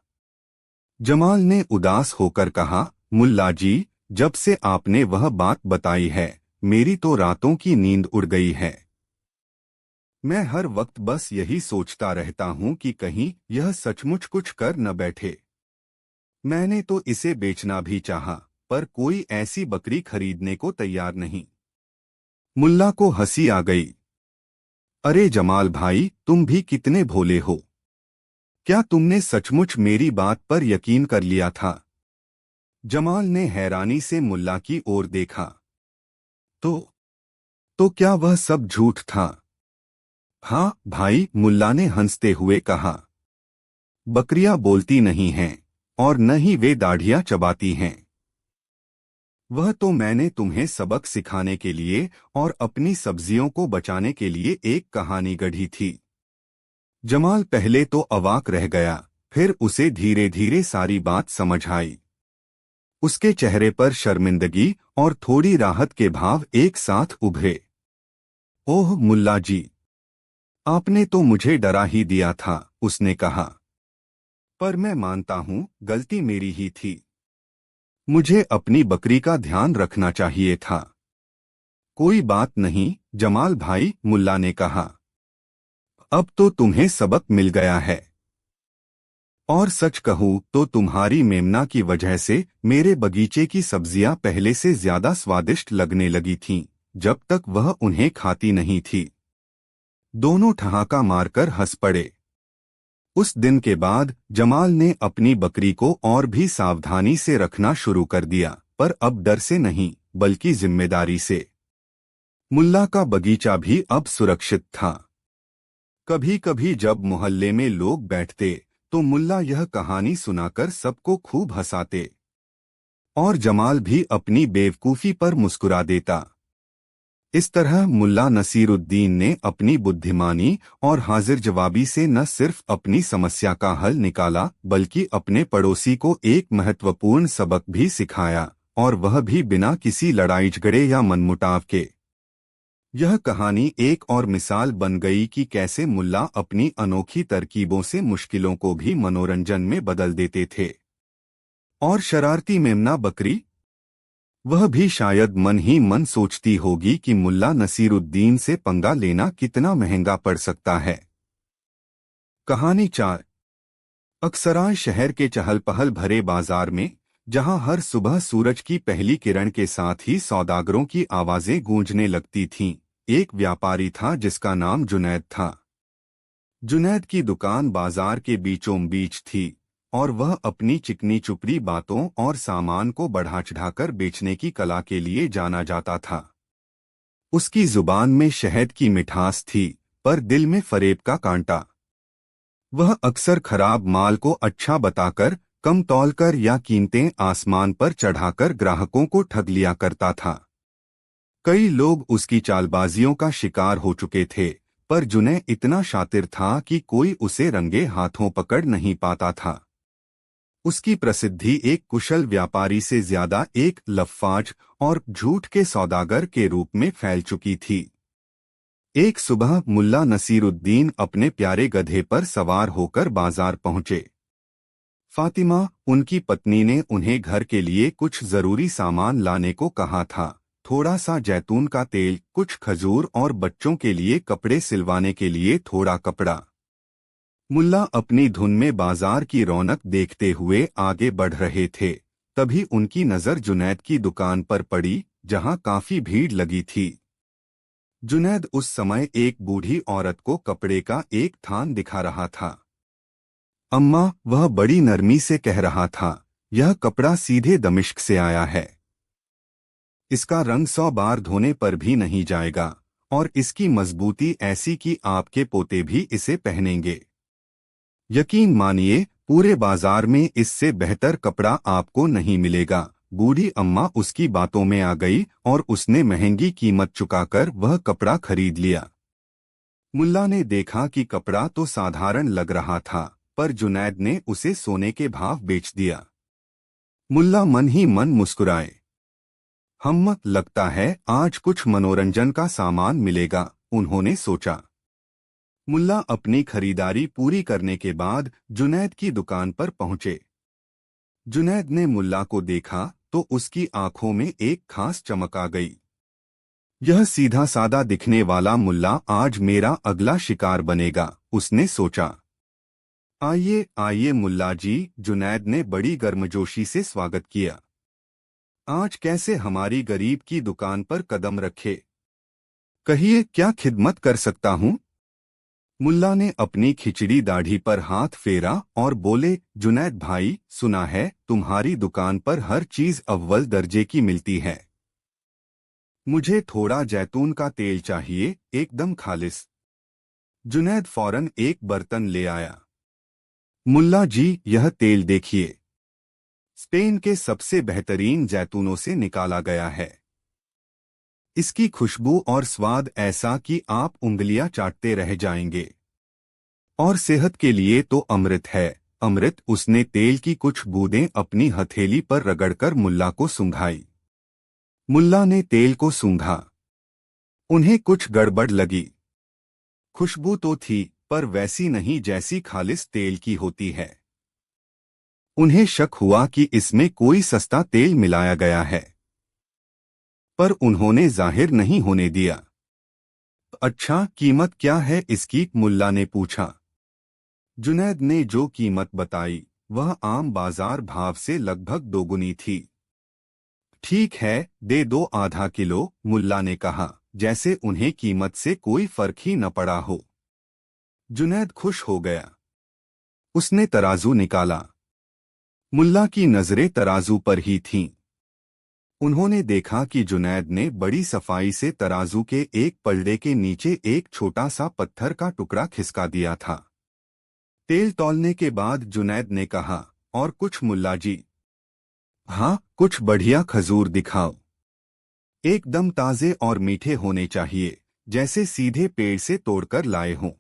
जमाल ने उदास होकर कहा, मुल्ला जी, जब से आपने वह बात बताई है मेरी तो रातों की नींद उड़ गई है। मैं हर वक्त बस यही सोचता रहता हूं कि कहीं यह सचमुच कुछ कर न बैठे। मैंने तो इसे बेचना भी चाहा, पर कोई ऐसी बकरी खरीदने को तैयार नहीं। मुल्ला को हंसी आ गई। अरे जमाल भाई, तुम भी कितने भोले हो। क्या तुमने सचमुच मेरी बात पर यकीन कर लिया था? जमाल ने हैरानी से मुल्ला की ओर देखा। तो क्या वह सब झूठ था? हाँ भाई, मुल्ला ने हंसते हुए कहा। बकरियां बोलती नहीं हैं और न ही वे दाढ़ियां चबाती हैं। वह तो मैंने तुम्हें सबक सिखाने के लिए और अपनी सब्जियों को बचाने के लिए एक कहानी गढ़ी थी। जमाल पहले तो अवाक रह गया, फिर उसे धीरे धीरे सारी बात समझ आई। उसके चेहरे पर शर्मिंदगी और थोड़ी राहत के भाव एक साथ उभरे। ओह मुल्ला जी, आपने तो मुझे डरा ही दिया था, उसने कहा। पर मैं मानता हूं, गलती मेरी ही थी। मुझे अपनी बकरी का ध्यान रखना चाहिए था। कोई बात नहीं, जमाल भाई, मुल्ला ने कहा, अब तो तुम्हें सबक मिल गया है। और सच कहूँ तो तुम्हारी मेमना की वजह से मेरे बगीचे की सब्जियां पहले से ज्यादा स्वादिष्ट लगने लगी थीं, जब तक वह उन्हें खाती नहीं थी। दोनों ठहाका मारकर हंस पड़े। उस दिन के बाद जमाल ने अपनी बकरी को और भी सावधानी से रखना शुरू कर दिया, पर अब डर से नहीं बल्कि जिम्मेदारी से। मुल्ला का बगीचा भी अब सुरक्षित था। कभी कभी जब मोहल्ले में लोग बैठते तो मुल्ला यह कहानी सुनाकर सबको खूब हंसाते और जमाल भी अपनी बेवकूफ़ी पर मुस्कुरा देता। इस तरह मुल्ला नसीरुद्दीन ने अपनी बुद्धिमानी और हाजिर जवाबी से न सिर्फ अपनी समस्या का हल निकाला बल्कि अपने पड़ोसी को एक महत्वपूर्ण सबक भी सिखाया, और वह भी बिना किसी लड़ाई झगड़े या मनमुटाव के। यह कहानी एक और मिसाल बन गई कि कैसे मुल्ला अपनी अनोखी तरकीबों से मुश्किलों को भी मनोरंजन में बदल देते थे। और शरारती मेमना बकरी, वह भी शायद मन ही मन सोचती होगी कि मुल्ला नसीरुद्दीन से पंगा लेना कितना महंगा पड़ सकता है। कहानी 4। अक्सराय शहर के चहल पहल भरे बाजार में, जहां हर सुबह सूरज की पहली किरण के साथ ही सौदागरों की आवाजें गूंजने लगती थीं, एक व्यापारी था जिसका नाम जुनैद था। जुनैद की दुकान बाजार के बीचों बीच थी और वह अपनी चिकनी चुपड़ी बातों और सामान को बढ़ा चढ़ाकर बेचने की कला के लिए जाना जाता था। उसकी जुबान में शहद की मिठास थी, पर दिल में फरेब का कांटा। वह अक्सर खराब माल को अच्छा बताकर, कम तौलकर या कीमतें आसमान पर चढ़ाकर ग्राहकों को ठग लिया करता था। कई लोग उसकी चालबाजियों का शिकार हो चुके थे, पर जुनैद इतना शातिर था कि कोई उसे रंगे हाथों पकड़ नहीं पाता था। उसकी प्रसिद्धि एक कुशल व्यापारी से ज्यादा एक लफ्फाज और झूठ के सौदागर के रूप में फैल चुकी थी। एक सुबह मुल्ला नसीरुद्दीन अपने प्यारे गधे पर सवार होकर बाजार पहुंचे। फातिमा, उनकी पत्नी, ने उन्हें घर के लिए कुछ जरूरी सामान लाने को कहा था। थोड़ा सा जैतून का तेल, कुछ खजूर और बच्चों के लिए कपड़े सिलवाने के लिए थोड़ा कपड़ा। मुल्ला अपनी धुन में बाजार की रौनक देखते हुए आगे बढ़ रहे थे। तभी उनकी नजर जुनैद की दुकान पर पड़ी, जहां काफी भीड़ लगी थी। जुनैद उस समय एक बूढ़ी औरत को कपड़े का एक थान दिखा रहा था। अम्मा, वह बड़ी नरमी से कह रहा था, यह कपड़ा सीधे दमिश्क से आया है। इसका रंग 100 बार धोने पर भी नहीं जाएगा और इसकी मजबूती ऐसी कि आपके पोते भी इसे पहनेंगे। यकीन मानिए, पूरे बाजार में इससे बेहतर कपड़ा आपको नहीं मिलेगा। बूढ़ी अम्मा उसकी बातों में आ गई और उसने महंगी कीमत चुकाकर वह कपड़ा खरीद लिया। मुल्ला ने देखा कि कपड़ा तो साधारण लग रहा था, पर जुनैद ने उसे सोने के भाव बेच दिया। मुल्ला मन ही मन मुस्कुराए। लगता है आज कुछ मनोरंजन का सामान मिलेगा, उन्होंने सोचा। मुल्ला अपनी खरीदारी पूरी करने के बाद जुनैद की दुकान पर पहुंचे। जुनैद ने मुल्ला को देखा तो उसकी आंखों में एक खास चमक आ गई। यह सीधा सादा दिखने वाला मुल्ला आज मेरा अगला शिकार बनेगा, उसने सोचा। आइए आइए मुल्ला जी, जुनैद ने बड़ी गर्मजोशी से स्वागत किया। आज कैसे हमारी गरीब की दुकान पर कदम रखे? कहिए, क्या खिदमत कर सकता हूँ? मुल्ला ने अपनी खिचड़ी दाढ़ी पर हाथ फेरा और बोले, जुनैद भाई, सुना है तुम्हारी दुकान पर हर चीज अव्वल दर्जे की मिलती है। मुझे थोड़ा जैतून का तेल चाहिए, एकदम खालिस। जुनैद फौरन एक बर्तन ले आया। मुल्ला जी, यह तेल देखिए, स्पेन के सबसे बेहतरीन जैतूनों से निकाला गया है। इसकी खुशबू और स्वाद ऐसा कि आप उंगलियां चाटते रह जाएंगे। और सेहत के लिए तो अमृत है, अमृत। उसने तेल की कुछ बूंदें अपनी हथेली पर रगड़कर मुल्ला को सूंघाई। मुल्ला ने तेल को सूंघा। उन्हें कुछ गड़बड़ लगी। खुशबू तो थी, पर वैसी नहीं जैसी खालिस तेल की होती है। उन्हें शक हुआ कि इसमें कोई सस्ता तेल मिलाया गया है, पर उन्होंने जाहिर नहीं होने दिया। अच्छा, कीमत क्या है इसकी? मुल्ला ने पूछा। जुनैद ने जो कीमत बताई वह आम बाजार भाव से लगभग दोगुनी थी। ठीक है, दे दो आधा किलो, मुल्ला ने कहा, जैसे उन्हें कीमत से कोई फर्क ही न पड़ा हो। जुनैद खुश हो गया। उसने तराजू निकाला। मुल्ला की नजरें तराजू पर ही थीं। उन्होंने देखा कि जुनैद ने बड़ी सफाई से तराजू के एक पलड़े के नीचे एक छोटा सा पत्थर का टुकड़ा खिसका दिया था। तेल तौलने के बाद जुनैद ने कहा, और कुछ मुल्ला जी? हाँ, कुछ बढ़िया खजूर दिखाओ। एकदम ताजे और मीठे होने चाहिए, जैसे सीधे पेड़ से तोड़कर लाए हों।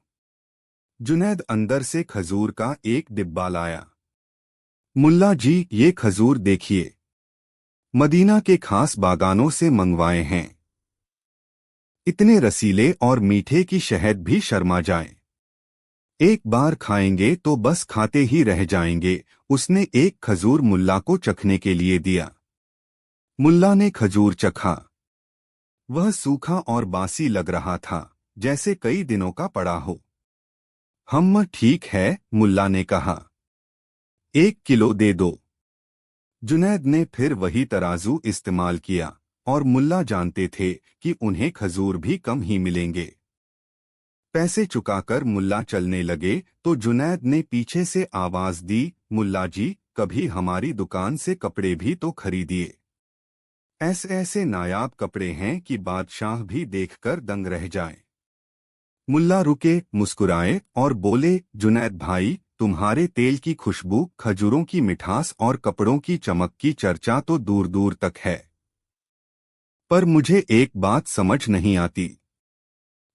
जुनैद अंदर से खजूर का एक डिब्बा लाया। मुल्ला जी, ये खजूर देखिए, मदीना के खास बागानों से मंगवाए हैं। इतने रसीले और मीठे कि शहद भी शर्मा जाए। एक बार खाएंगे तो बस खाते ही रह जाएंगे। उसने एक खजूर मुल्ला को चखने के लिए दिया। मुल्ला ने खजूर चखा। वह सूखा और बासी लग रहा था, जैसे कई दिनों का पड़ा हो। ठीक है, मुल्ला ने कहा, 1 किलो दे दो। जुनैद ने फिर वही तराजू इस्तेमाल किया, और मुल्ला जानते थे कि उन्हें खजूर भी कम ही मिलेंगे। पैसे चुकाकर मुल्ला चलने लगे तो जुनैद ने पीछे से आवाज दी, मुल्ला जी, कभी हमारी दुकान से कपड़े भी तो खरीदिए। ऐसे ऐसे नायाब कपड़े हैं कि बादशाह भी देखकर दंग रह जाए। मुल्ला रुके, मुस्कुराए और बोले, जुनैद भाई, तुम्हारे तेल की खुशबू, खजूरों की मिठास और कपड़ों की चमक की चर्चा तो दूर दूर तक है। पर मुझे एक बात समझ नहीं आती।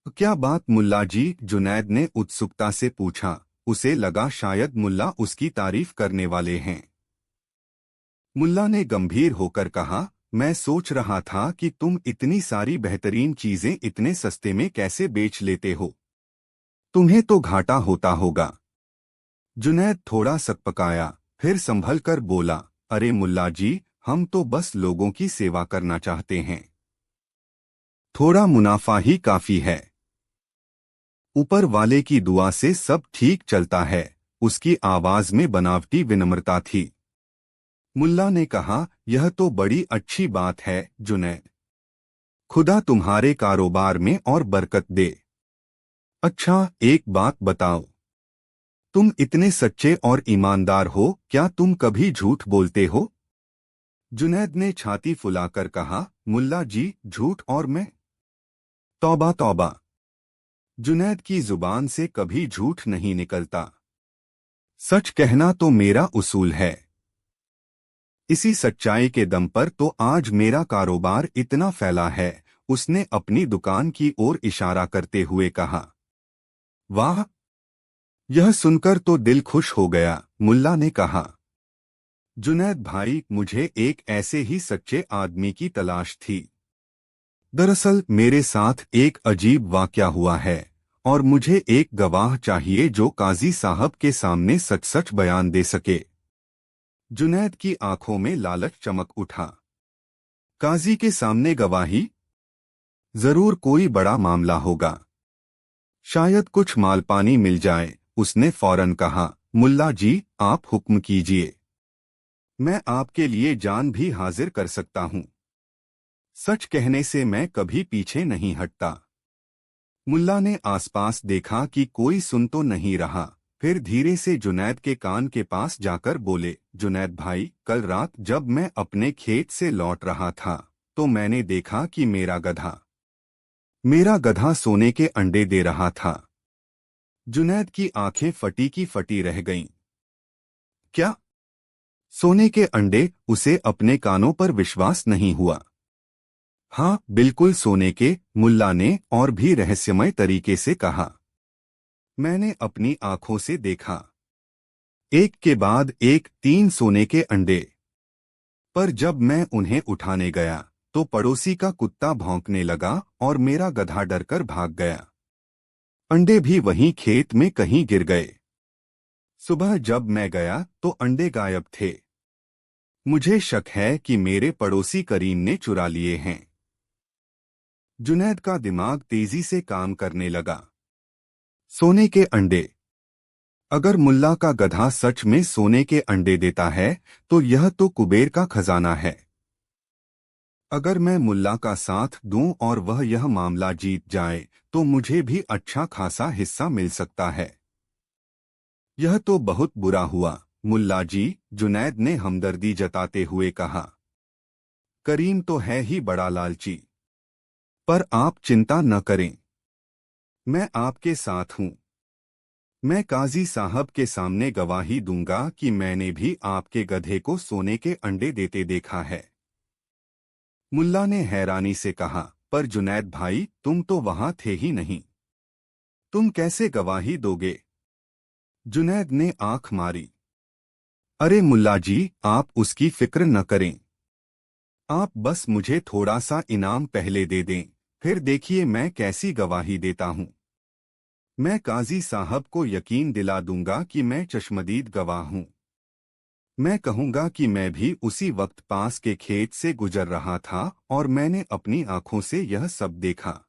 क्या बात मुल्ला जी? जुनैद ने उत्सुकता से पूछा। उसे लगा शायद मुल्ला उसकी तारीफ करने वाले हैं। मुल्ला ने गंभीर होकर कहा, मैं सोच रहा था कि तुम इतनी सारी बेहतरीन चीजें इतने सस्ते में कैसे बेच लेते हो। तुम्हें तो घाटा होता होगा। जुनैद थोड़ा सकपकाया, फिर संभल कर बोला, अरे मुल्ला जी, हम तो बस लोगों की सेवा करना चाहते हैं। थोड़ा मुनाफा ही काफी है। ऊपर वाले की दुआ से सब ठीक चलता है। उसकी आवाज में बनावटी विनम्रता थी। मुल्ला ने कहा, यह तो बड़ी अच्छी बात है जुनैद। खुदा तुम्हारे कारोबार में और बरकत दे। अच्छा, एक बात बताओ, तुम इतने सच्चे और ईमानदार हो, क्या तुम कभी झूठ बोलते हो? जुनैद ने छाती फुलाकर कहा, मुल्ला जी, झूठ और मैं? तौबा तौबा। जुनैद की जुबान से कभी झूठ नहीं निकलता। सच कहना तो मेरा उसूल है। इसी सच्चाई के दम पर तो आज मेरा कारोबार इतना फैला है। उसने अपनी दुकान की ओर इशारा करते हुए कहा। वाह, यह सुनकर तो दिल खुश हो गया, मुल्ला ने कहा। जुनैद भाई, मुझे एक ऐसे ही सच्चे आदमी की तलाश थी। दरअसल मेरे साथ एक अजीब वाकया हुआ है, और मुझे एक गवाह चाहिए जो काजी साहब के सामने सच सच बयान दे सके। जुनैद की आंखों में लालच चमक उठा। काजी के सामने गवाही? जरूर कोई बड़ा मामला होगा। शायद कुछ मालपानी मिल जाए। उसने फौरन कहा, मुल्ला जी, आप हुक्म कीजिए। मैं आपके लिए जान भी हाजिर कर सकता हूँ। सच कहने से मैं कभी पीछे नहीं हटता। मुल्ला ने आसपास देखा कि कोई सुन तो नहीं रहा, फिर धीरे से जुनैद के कान के पास जाकर बोले, जुनैद भाई, कल रात जब मैं अपने खेत से लौट रहा था तो मैंने देखा कि मेरा गधा सोने के अंडे दे रहा था। जुनैद की आंखें फटी की फटी रह गईं। क्या? सोने के अंडे? उसे अपने कानों पर विश्वास नहीं हुआ। हाँ, बिल्कुल सोने के, मुल्ला ने और भी रहस्यमय तरीके से कहा। मैंने अपनी आंखों से देखा। एक के बाद एक 3 सोने के अंडे। पर जब मैं उन्हें उठाने गया तो पड़ोसी का कुत्ता भौंकने लगा और मेरा गधा डरकर भाग गया। अंडे भी वहीं खेत में कहीं गिर गए। सुबह जब मैं गया तो अंडे गायब थे। मुझे शक है कि मेरे पड़ोसी करीम ने चुरा लिए हैं। जुनैद का दिमाग तेजी से काम करने लगा। सोने के अंडे। अगर मुल्ला का गधा सच में सोने के अंडे देता है तो यह तो कुबेर का खजाना है। अगर मैं मुल्ला का साथ दूं और वह यह मामला जीत जाए तो मुझे भी अच्छा खासा हिस्सा मिल सकता है। यह तो बहुत बुरा हुआ मुल्ला जी, जुनैद ने हमदर्दी जताते हुए कहा। करीम तो है ही बड़ा लालची। पर आप चिंता न करें, मैं आपके साथ हूं। मैं काजी साहब के सामने गवाही दूंगा कि मैंने भी आपके गधे को सोने के अंडे देते देखा है। मुल्ला ने हैरानी से कहा, पर जुनैद भाई, तुम तो वहां थे ही नहीं। तुम कैसे गवाही दोगे? जुनैद ने आंख मारी। अरे मुल्ला जी, आप उसकी फिक्र न करें। आप बस मुझे थोड़ा सा इनाम पहले दे दें, फिर देखिए मैं कैसी गवाही देता हूं। मैं काजी साहब को यकीन दिला दूंगा कि मैं चश्मदीद गवाह हूं। मैं कहूंगा कि मैं भी उसी वक्त पास के खेत से गुजर रहा था और मैंने अपनी आंखों से यह सब देखा।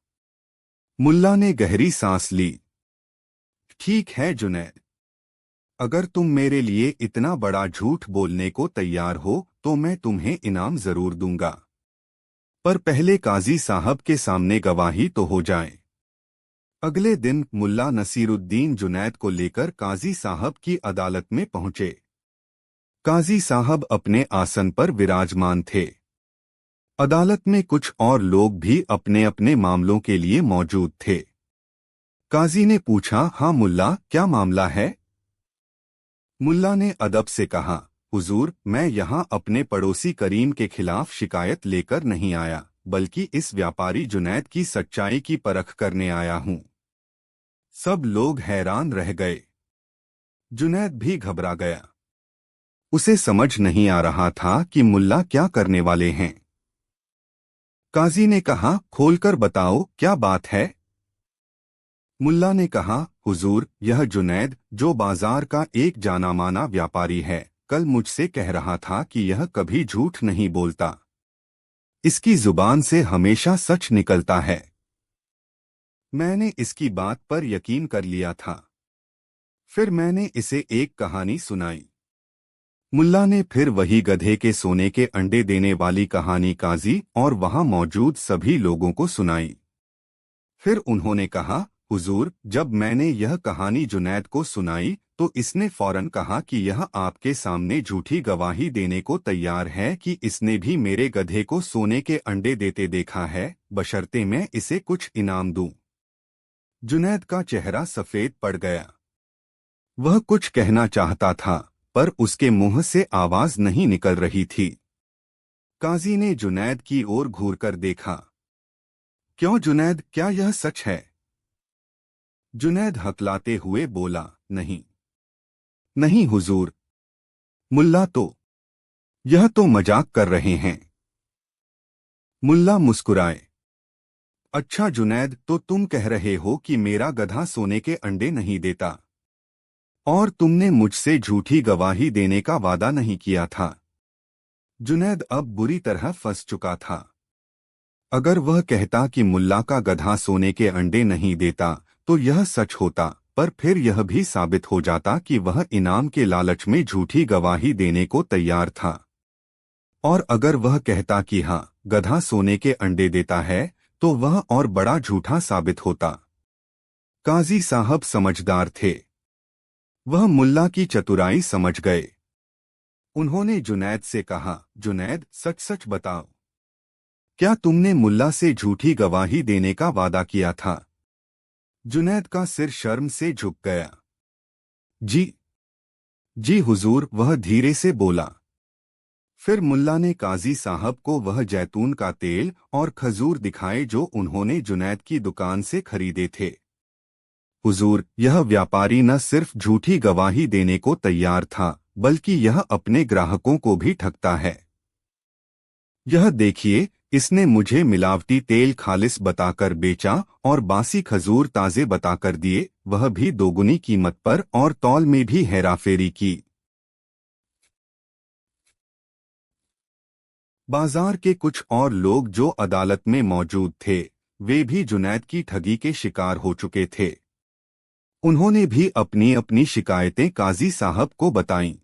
मुल्ला ने गहरी सांस ली। ठीक है जुनैद, अगर तुम मेरे लिए इतना बड़ा झूठ बोलने को तैयार हो तो मैं तुम्हें इनाम जरूर दूंगा। पर पहले काजी साहब के सामने गवाही तो हो जाए। अगले दिन मुल्ला नसीरुद्दीन जुनैद को लेकर काजी साहब की अदालत में पहुंचे। काजी साहब अपने आसन पर विराजमान थे। अदालत में कुछ और लोग भी अपने अपने मामलों के लिए मौजूद थे। काजी ने पूछा, हाँ मुल्ला, क्या मामला है? मुल्ला ने अदब से कहा, हुजूर, मैं यहाँ अपने पड़ोसी करीम के खिलाफ शिकायत लेकर नहीं आया, बल्कि इस व्यापारी जुनैद की सच्चाई की परख करने आया हूँ। सब लोग हैरान रह गए। जुनैद भी घबरा गया। उसे समझ नहीं आ रहा था कि मुल्ला क्या करने वाले हैं। काजी ने कहा, खोलकर बताओ, क्या बात है? मुल्ला ने कहा, हुजूर, यह जुनैद, जो बाजार का एक जाना माना व्यापारी है, कल मुझसे कह रहा था कि यह कभी झूठ नहीं बोलता। इसकी जुबान से हमेशा सच निकलता है। मैंने इसकी बात पर यकीन कर लिया था। फिर मैंने इसे एक कहानी सुनाई। मुल्ला ने फिर वही गधे के सोने के अंडे देने वाली कहानी काजी और वहां मौजूद सभी लोगों को सुनाई। फिर उन्होंने कहा, हुजूर, जब मैंने यह कहानी जुनैद को सुनाई तो इसने फौरन कहा कि यह आपके सामने झूठी गवाही देने को तैयार है कि इसने भी मेरे गधे को सोने के अंडे देते देखा है, बशर्ते मैं इसे कुछ इनाम दूं। जुनैद का चेहरा सफेद पड़ गया। वह कुछ कहना चाहता था, पर उसके मुंह से आवाज नहीं निकल रही थी। काजी ने जुनैद की ओर घूरकर देखा। क्यों जुनैद, क्या यह सच है? जुनैद हकलाते हुए बोला, नहीं, नहीं हुजूर। मुल्ला तो, यह तो मजाक कर रहे हैं। मुल्ला मुस्कुराए। अच्छा जुनैद, तो तुम कह रहे हो कि मेरा गधा सोने के अंडे नहीं देता और तुमने मुझसे झूठी गवाही देने का वादा नहीं किया था। जुनैद अब बुरी तरह फंस चुका था। अगर वह कहता कि मुल्ला का गधा सोने के अंडे नहीं देता तो यह सच होता, पर फिर यह भी साबित हो जाता कि वह इनाम के लालच में झूठी गवाही देने को तैयार था। और अगर वह कहता कि हाँ, गधा सोने के अंडे देता है, तो वह और बड़ा झूठा साबित होता। काजी साहब समझदार थे। वह मुल्ला की चतुराई समझ गए। उन्होंने जुनैद से कहा, जुनैद, सच सच बताओ, क्या तुमने मुल्ला से झूठी गवाही देने का वादा किया था? जुनैद का सिर शर्म से झुक गया। जी, जी हुजूर, वह धीरे से बोला। फिर मुल्ला ने काजी साहब को वह जैतून का तेल और खजूर दिखाए जो उन्होंने जुनैद की दुकान से खरीदे थे। हुजूर, यह व्यापारी न सिर्फ झूठी गवाही देने को तैयार था, बल्कि यह अपने ग्राहकों को भी ठगता है। यह देखिए, इसने मुझे मिलावटी तेल खालिस बताकर बेचा और बासी खजूर ताजे बताकर दिए, वह भी दोगुनी कीमत पर, और तौल में भी हेराफेरी की। बाजार के कुछ और लोग जो अदालत में मौजूद थे, वे भी जुनैद की ठगी के शिकार हो चुके थे। उन्होंने भी अपनी अपनी शिकायतें काजी साहब को बताईं।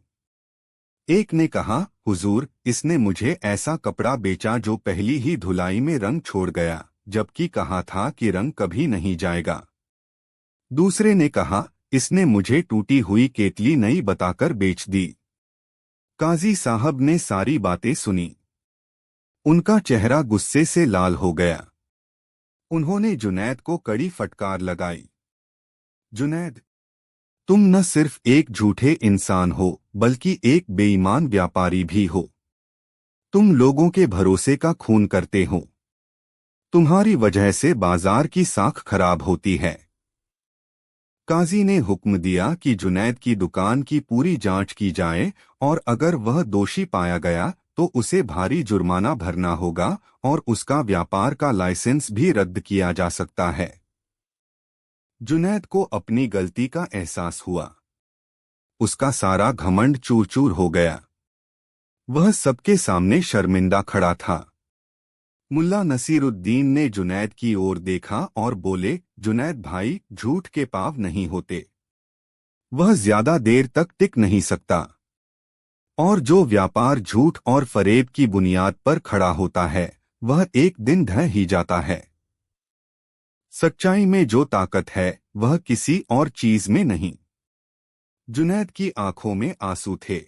एक ने कहा, हुजूर, इसने मुझे ऐसा कपड़ा बेचा जो पहली ही धुलाई में रंग छोड़ गया, जबकि कहा था कि रंग कभी नहीं जाएगा। दूसरे ने कहा, इसने मुझे टूटी हुई केतली नई बताकर बेच दी। काजी साहब ने सारी बातें सुनी। उनका चेहरा गुस्से से लाल हो गया। उन्होंने जुनैद को कड़ी फटकार लगाई। जुनैद, तुम न सिर्फ एक झूठे इंसान हो, बल्कि एक बेईमान व्यापारी भी हो। तुम लोगों के भरोसे का खून करते हो। तुम्हारी वजह से बाजार की साख खराब होती है। काजी ने हुक्म दिया कि जुनैद की दुकान की पूरी जांच की जाए और अगर वह दोषी पाया गया तो उसे भारी जुर्माना भरना होगा और उसका व्यापार का लाइसेंस भी रद्द किया जा सकता है। जुनैद को अपनी गलती का एहसास हुआ। उसका सारा घमंड चूर चूर हो गया। वह सबके सामने शर्मिंदा खड़ा था। मुल्ला नसीरुद्दीन ने जुनैद की ओर देखा और बोले, जुनैद भाई, झूठ के पाँव नहीं होते। वह ज्यादा देर तक टिक नहीं सकता। और जो व्यापार झूठ और फरेब की बुनियाद पर खड़ा होता है, वह एक दिन ढह ही जाता है। सच्चाई में जो ताकत है, वह किसी और चीज में नहीं। जुनैद की आंखों में आंसू थे।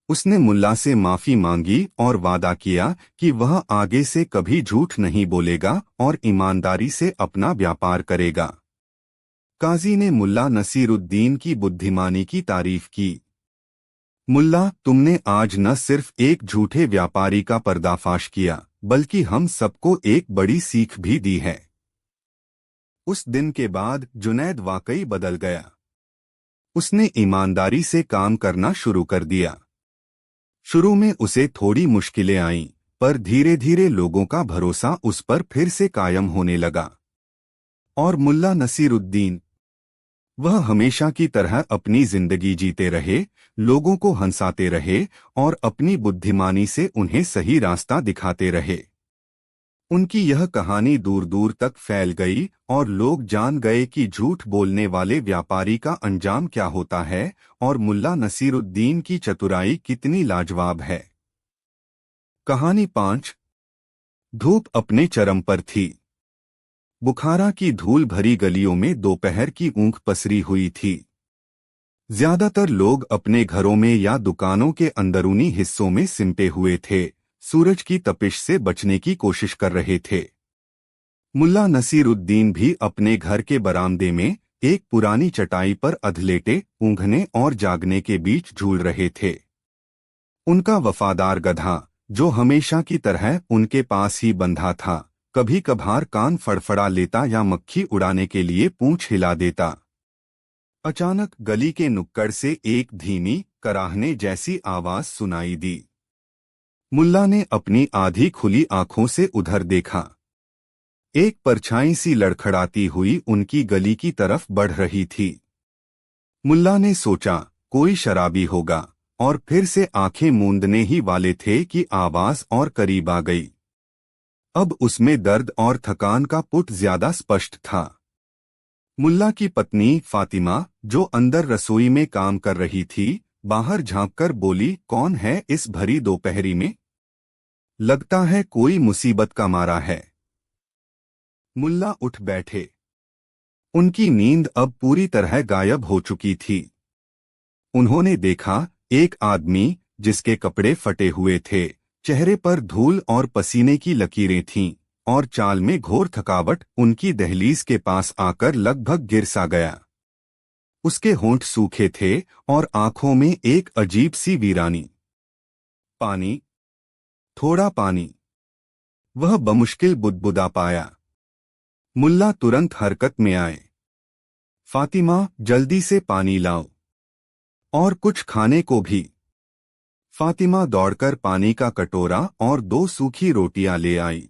उसने मुल्ला से माफी मांगी और वादा किया कि वह आगे से कभी झूठ नहीं बोलेगा और ईमानदारी से अपना व्यापार करेगा। काजी ने मुल्ला नसीरुद्दीन की बुद्धिमानी की तारीफ की। मुल्ला, तुमने आज न सिर्फ एक झूठे व्यापारी का पर्दाफाश किया, बल्कि हम सबको एक बड़ी सीख भी दी है। उस दिन के बाद जुनैद वाकई बदल गया। उसने ईमानदारी से काम करना शुरू कर दिया। शुरू में उसे थोड़ी मुश्किलें आईं, पर धीरे धीरे लोगों का भरोसा उस पर फिर से कायम होने लगा। और मुल्ला नसीरुद्दीन, वह हमेशा की तरह अपनी जिंदगी जीते रहे, लोगों को हंसाते रहे और अपनी बुद्धिमानी से उन्हें सही रास्ता दिखाते रहे। उनकी यह कहानी दूर दूर तक फैल गई और लोग जान गए कि झूठ बोलने वाले व्यापारी का अंजाम क्या होता है और मुल्ला नसीरुद्दीन की चतुराई कितनी लाजवाब है। कहानी 5। धूप अपने चरम पर थी। बुखारा की धूल भरी गलियों में दोपहर की ऊँघ पसरी हुई थी। ज्यादातर लोग अपने घरों में या दुकानों के अंदरूनी हिस्सों में सिमटे हुए थे, सूरज की तपिश से बचने की कोशिश कर रहे थे। मुल्ला नसीरुद्दीन भी अपने घर के बरामदे में एक पुरानी चटाई पर अधलेटे ऊँघने और जागने के बीच झूल रहे थे। उनका वफादार गधा, जो हमेशा की तरह उनके पास ही बंधा था, कभी कभार कान फड़फड़ा लेता या मक्खी उड़ाने के लिए पूंछ हिला देता। अचानक गली के नुक्कड़ से एक धीमी, कराहने जैसी आवाज सुनाई दी। मुल्ला ने अपनी आधी खुली आंखों से उधर देखा। एक परछाई सी लड़खड़ाती हुई उनकी गली की तरफ बढ़ रही थी। मुल्ला ने सोचा, कोई शराबी होगा, और फिर से आंखें मूंदने ही वाले थे कि आवाज और करीब आ गई। अब उसमें दर्द और थकान का पुट ज्यादा स्पष्ट था। मुल्ला की पत्नी फातिमा, जो अंदर रसोई में काम कर रही थी, बाहर झांककर बोली, कौन है इस भरी दोपहरी में? लगता है कोई मुसीबत का मारा है। मुल्ला उठ बैठे। उनकी नींद अब पूरी तरह गायब हो चुकी थी। उन्होंने देखा, एक आदमी, जिसके कपड़े फटे हुए थे, चेहरे पर धूल और पसीने की लकीरें थीं, और चाल में घोर थकावट उनकी दहलीज के पास आकर लगभग गिर सा गया। उसके होंठ सूखे थे और आंखों में एक अजीब सी वीरानी। पानी, थोड़ा पानी। वह बमुश्किल बुदबुदा पाया। मुल्ला तुरंत हरकत में आए। फातिमा, जल्दी से पानी लाओ। और कुछ खाने को भी। फातिमा दौड़कर पानी का कटोरा और 2 सूखी रोटियां ले आई।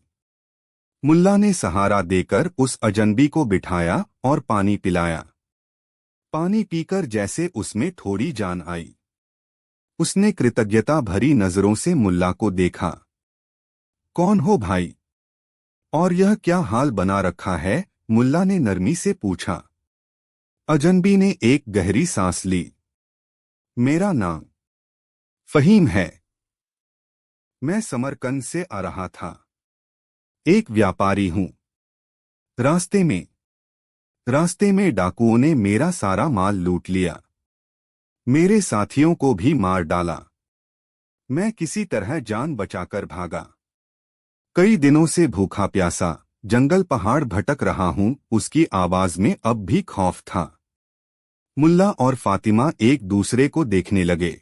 मुल्ला ने सहारा देकर उस अजनबी को बिठाया और पानी पिलाया। पानी पीकर जैसे उसमें थोड़ी जान आई। उसने कृतज्ञता भरी नजरों से मुल्ला को देखा। कौन हो भाई? और यह क्या हाल बना रखा है? मुल्ला ने नरमी से पूछा। अजनबी ने एक गहरी सांस ली। मेरा नाम फहीम है। मैं समरकंद से आ रहा था। एक व्यापारी हूं। रास्ते में डाकुओं ने मेरा सारा माल लूट लिया। मेरे साथियों को भी मार डाला। मैं किसी तरह जान बचाकर भागा। कई दिनों से भूखा प्यासा जंगल पहाड़ भटक रहा हूं। उसकी आवाज में अब भी खौफ था। मुल्ला और फातिमा एक दूसरे को देखने लगे।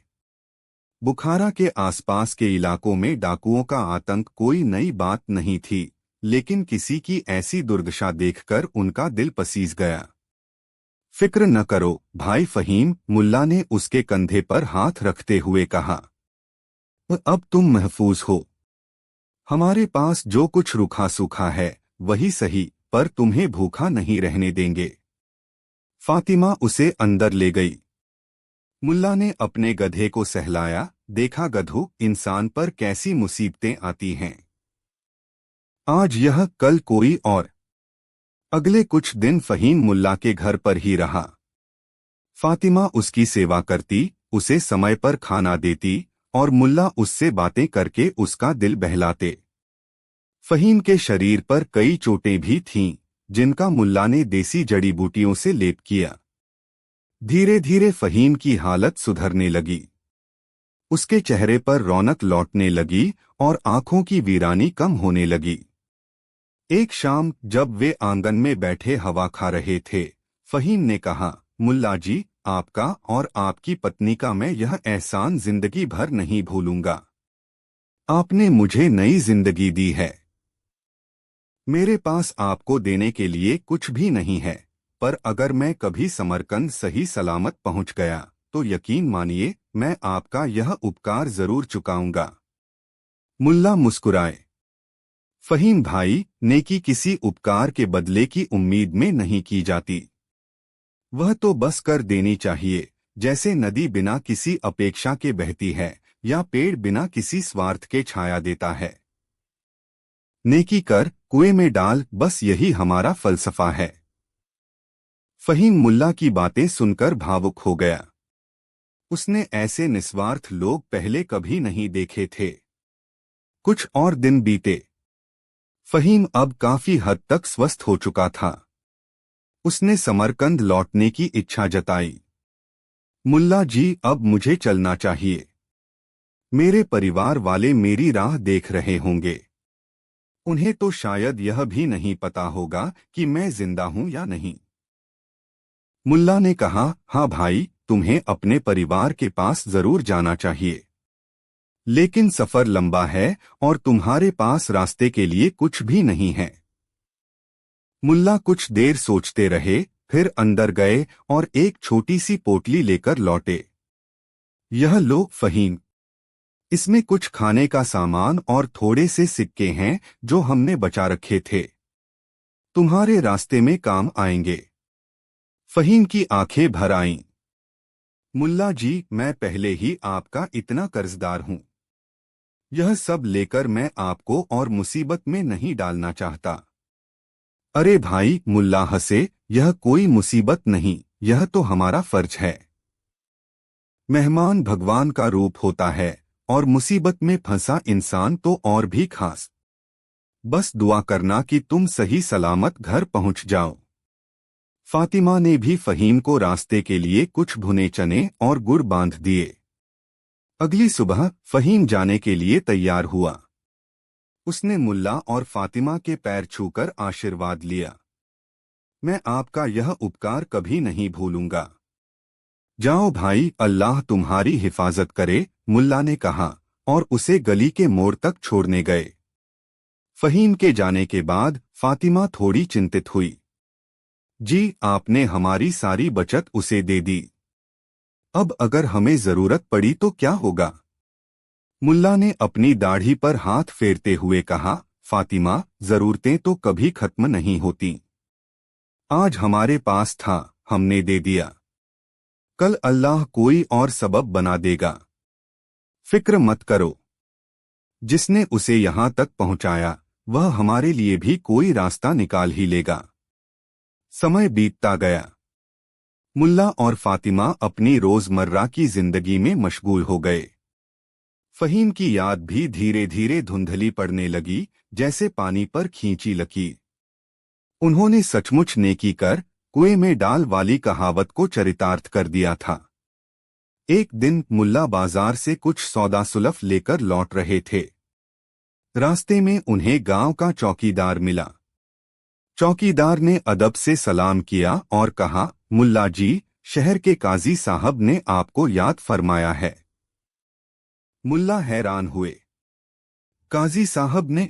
बुखारा के आसपास के इलाकों में डाकुओं का आतंक कोई नई बात नहीं थी, लेकिन किसी की ऐसी दुर्दशा देखकर उनका दिल पसीज गया। फिक्र न करो भाई फहीम, मुल्ला ने उसके कंधे पर हाथ रखते हुए कहा। अब तुम महफूज हो। हमारे पास जो कुछ रूखा सूखा है वही सही, पर तुम्हें भूखा नहीं रहने देंगे। फातिमा उसे अंदर ले गई। मुल्ला ने अपने गधे को सहलाया। देखा गधू, इंसान पर कैसी मुसीबतें आती हैं। आज यह, कल कोई और। अगले कुछ दिन फहीम मुल्ला के घर पर ही रहा। फातिमा उसकी सेवा करती, उसे समय पर खाना देती और मुल्ला उससे बातें करके उसका दिल बहलाते। फहीम के शरीर पर कई चोटें भी थीं, जिनका मुल्ला ने देसी जड़ी बूटियों से लेप किया। धीरे धीरे फहीम की हालत सुधरने लगी। उसके चेहरे पर रौनक लौटने लगी और आंखों की वीरानी कम होने लगी। एक शाम जब वे आंगन में बैठे हवा खा रहे थे, फहीम ने कहा, मुल्ला जी, आपका और आपकी पत्नी का मैं यह एहसान जिंदगी भर नहीं भूलूंगा। आपने मुझे नई जिंदगी दी है। मेरे पास आपको देने के लिए कुछ भी नहीं है, पर अगर मैं कभी समरकंद सही सलामत पहुंच गया तो यकीन मानिए मैं आपका यह उपकार जरूर चुकाऊंगा। मुल्ला मुस्कुराए। फहीम भाई, नेकी किसी उपकार के बदले की उम्मीद में नहीं की जाती। वह तो बस कर देनी चाहिए, जैसे नदी बिना किसी अपेक्षा के बहती है या पेड़ बिना किसी स्वार्थ के छाया देता है। नेकी कर, कुएं में डाल, बस यही हमारा फलसफा है। फहीम मुल्ला की बातें सुनकर भावुक हो गया। उसने ऐसे निस्वार्थ लोग पहले कभी नहीं देखे थे। कुछ और दिन बीते। फहीम अब काफी हद तक स्वस्थ हो चुका था। उसने समरकंद लौटने की इच्छा जताई। मुल्ला जी, अब मुझे चलना चाहिए। मेरे परिवार वाले मेरी राह देख रहे होंगे। उन्हें तो शायद यह भी नहीं पता होगा कि मैं जिंदा हूं या नहीं। मुल्ला ने कहा, हाँ भाई, तुम्हें अपने परिवार के पास जरूर जाना चाहिए, लेकिन सफर लंबा है और तुम्हारे पास रास्ते के लिए कुछ भी नहीं है। मुल्ला कुछ देर सोचते रहे, फिर अंदर गए और एक छोटी सी पोटली लेकर लौटे। यह लो फहीम, इसमें कुछ खाने का सामान और थोड़े से सिक्के हैं जो हमने बचा रखे थे। तुम्हारे रास्ते में काम आएंगे। फहीम की आंखें भर आईं। मुल्ला जी, मैं पहले ही आपका इतना कर्जदार हूं। यह सब लेकर मैं आपको और मुसीबत में नहीं डालना चाहता। अरे भाई, मुल्ला हंसे, यह कोई मुसीबत नहीं, यह तो हमारा फर्ज है। मेहमान भगवान का रूप होता है और मुसीबत में फंसा इंसान तो और भी खास। बस दुआ करना कि तुम सही सलामत घर पहुंच जाओ। फातिमा ने भी फहीम को रास्ते के लिए कुछ भुने चने और गुड़ बांध दिए। अगली सुबह फहीम जाने के लिए तैयार हुआ। उसने मुल्ला और फातिमा के पैर छूकर आशीर्वाद लिया। मैं आपका यह उपकार कभी नहीं भूलूंगा। जाओ भाई, अल्लाह तुम्हारी हिफाजत करे, मुल्ला ने कहा और उसे गली के मोड़ तक छोड़ने गए। फहीम के जाने के बाद फातिमा थोड़ी चिंतित हुई। जी, आपने हमारी सारी बचत उसे दे दी। अब अगर हमें जरूरत पड़ी तो क्या होगा? मुल्ला ने अपनी दाढ़ी पर हाथ फेरते हुए कहा, फातिमा, जरूरतें तो कभी खत्म नहीं होती। आज हमारे पास था, हमने दे दिया। कल अल्लाह कोई और सबब बना देगा। फिक्र मत करो। जिसने उसे यहां तक पहुंचाया वह हमारे लिए भी कोई रास्ता निकाल ही लेगा। समय बीतता गया। मुल्ला और फातिमा अपनी रोजमर्रा की जिंदगी में मशगूल हो गए। फहीम की याद भी धीरे धीरे धुंधली पड़ने लगी, जैसे पानी पर खींची लकीर। उन्होंने सचमुच नेकी कर कुएं में डाल वाली कहावत को चरितार्थ कर दिया था। एक दिन मुल्ला बाजार से कुछ सौदा सुलफ लेकर लौट रहे थे। रास्ते में उन्हें गांव का चौकीदार मिला। चौकीदार ने अदब से सलाम किया और कहा, मुल्ला जी, शहर के काजी साहब ने आपको याद फरमाया है। मुल्ला हैरान हुए। काजी साहब ने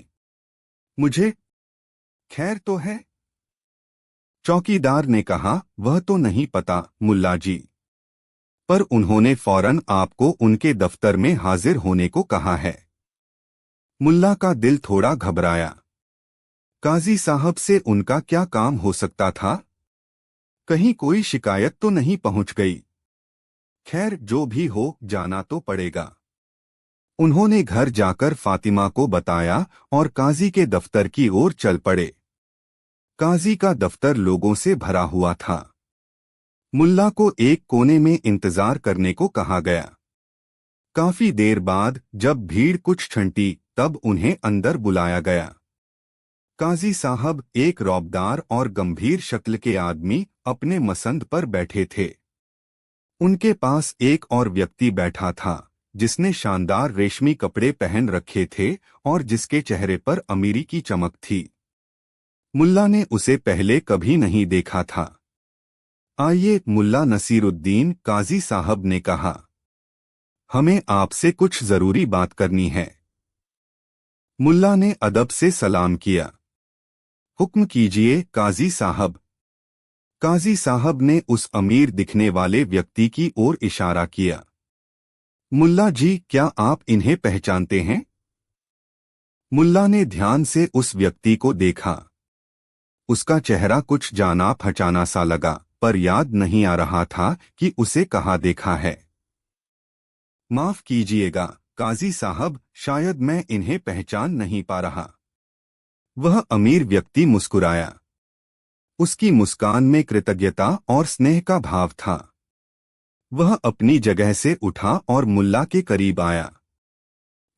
मुझे? खैर तो है? चौकीदार ने कहा, वह तो नहीं पता मुल्ला जी, पर उन्होंने फौरन आपको उनके दफ्तर में हाजिर होने को कहा है। मुल्ला का दिल थोड़ा घबराया। काजी साहब से उनका क्या काम हो सकता था? कहीं कोई शिकायत तो नहीं पहुंच गई? खैर, जो भी हो, जाना तो पड़ेगा। उन्होंने घर जाकर फातिमा को बताया और काजी के दफ्तर की ओर चल पड़े। काजी का दफ्तर लोगों से भरा हुआ था। मुल्ला को एक कोने में इंतजार करने को कहा गया। काफी देर बाद जब भीड़ कुछ छंटी, तब उन्हें अंदर बुलाया गया। काजी साहब, एक रौबदार और गंभीर शक्ल के आदमी, अपने मसंद पर बैठे थे। उनके पास एक और व्यक्ति बैठा था, जिसने शानदार रेशमी कपड़े पहन रखे थे और जिसके चेहरे पर अमीरी की चमक थी। मुल्ला ने उसे पहले कभी नहीं देखा था। आइए, मुल्ला नसीरुद्दीन, काजी साहब ने कहा, हमें आपसे कुछ जरूरी बात करनी है। मुल्ला ने अदब से सलाम किया। हुक्म कीजिए काजी साहब। काजी साहब ने उस अमीर दिखने वाले व्यक्ति की ओर इशारा किया। मुल्ला जी, क्या आप इन्हें पहचानते हैं? मुल्ला ने ध्यान से उस व्यक्ति को देखा। उसका चेहरा कुछ जाना पहचाना सा लगा, पर याद नहीं आ रहा था कि उसे कहाँ देखा है। माफ कीजिएगा काजी साहब, शायद मैं इन्हें पहचान नहीं पा रहा। वह अमीर व्यक्ति मुस्कुराया। उसकी मुस्कान में कृतज्ञता और स्नेह का भाव था। वह अपनी जगह से उठा और मुल्ला के करीब आया।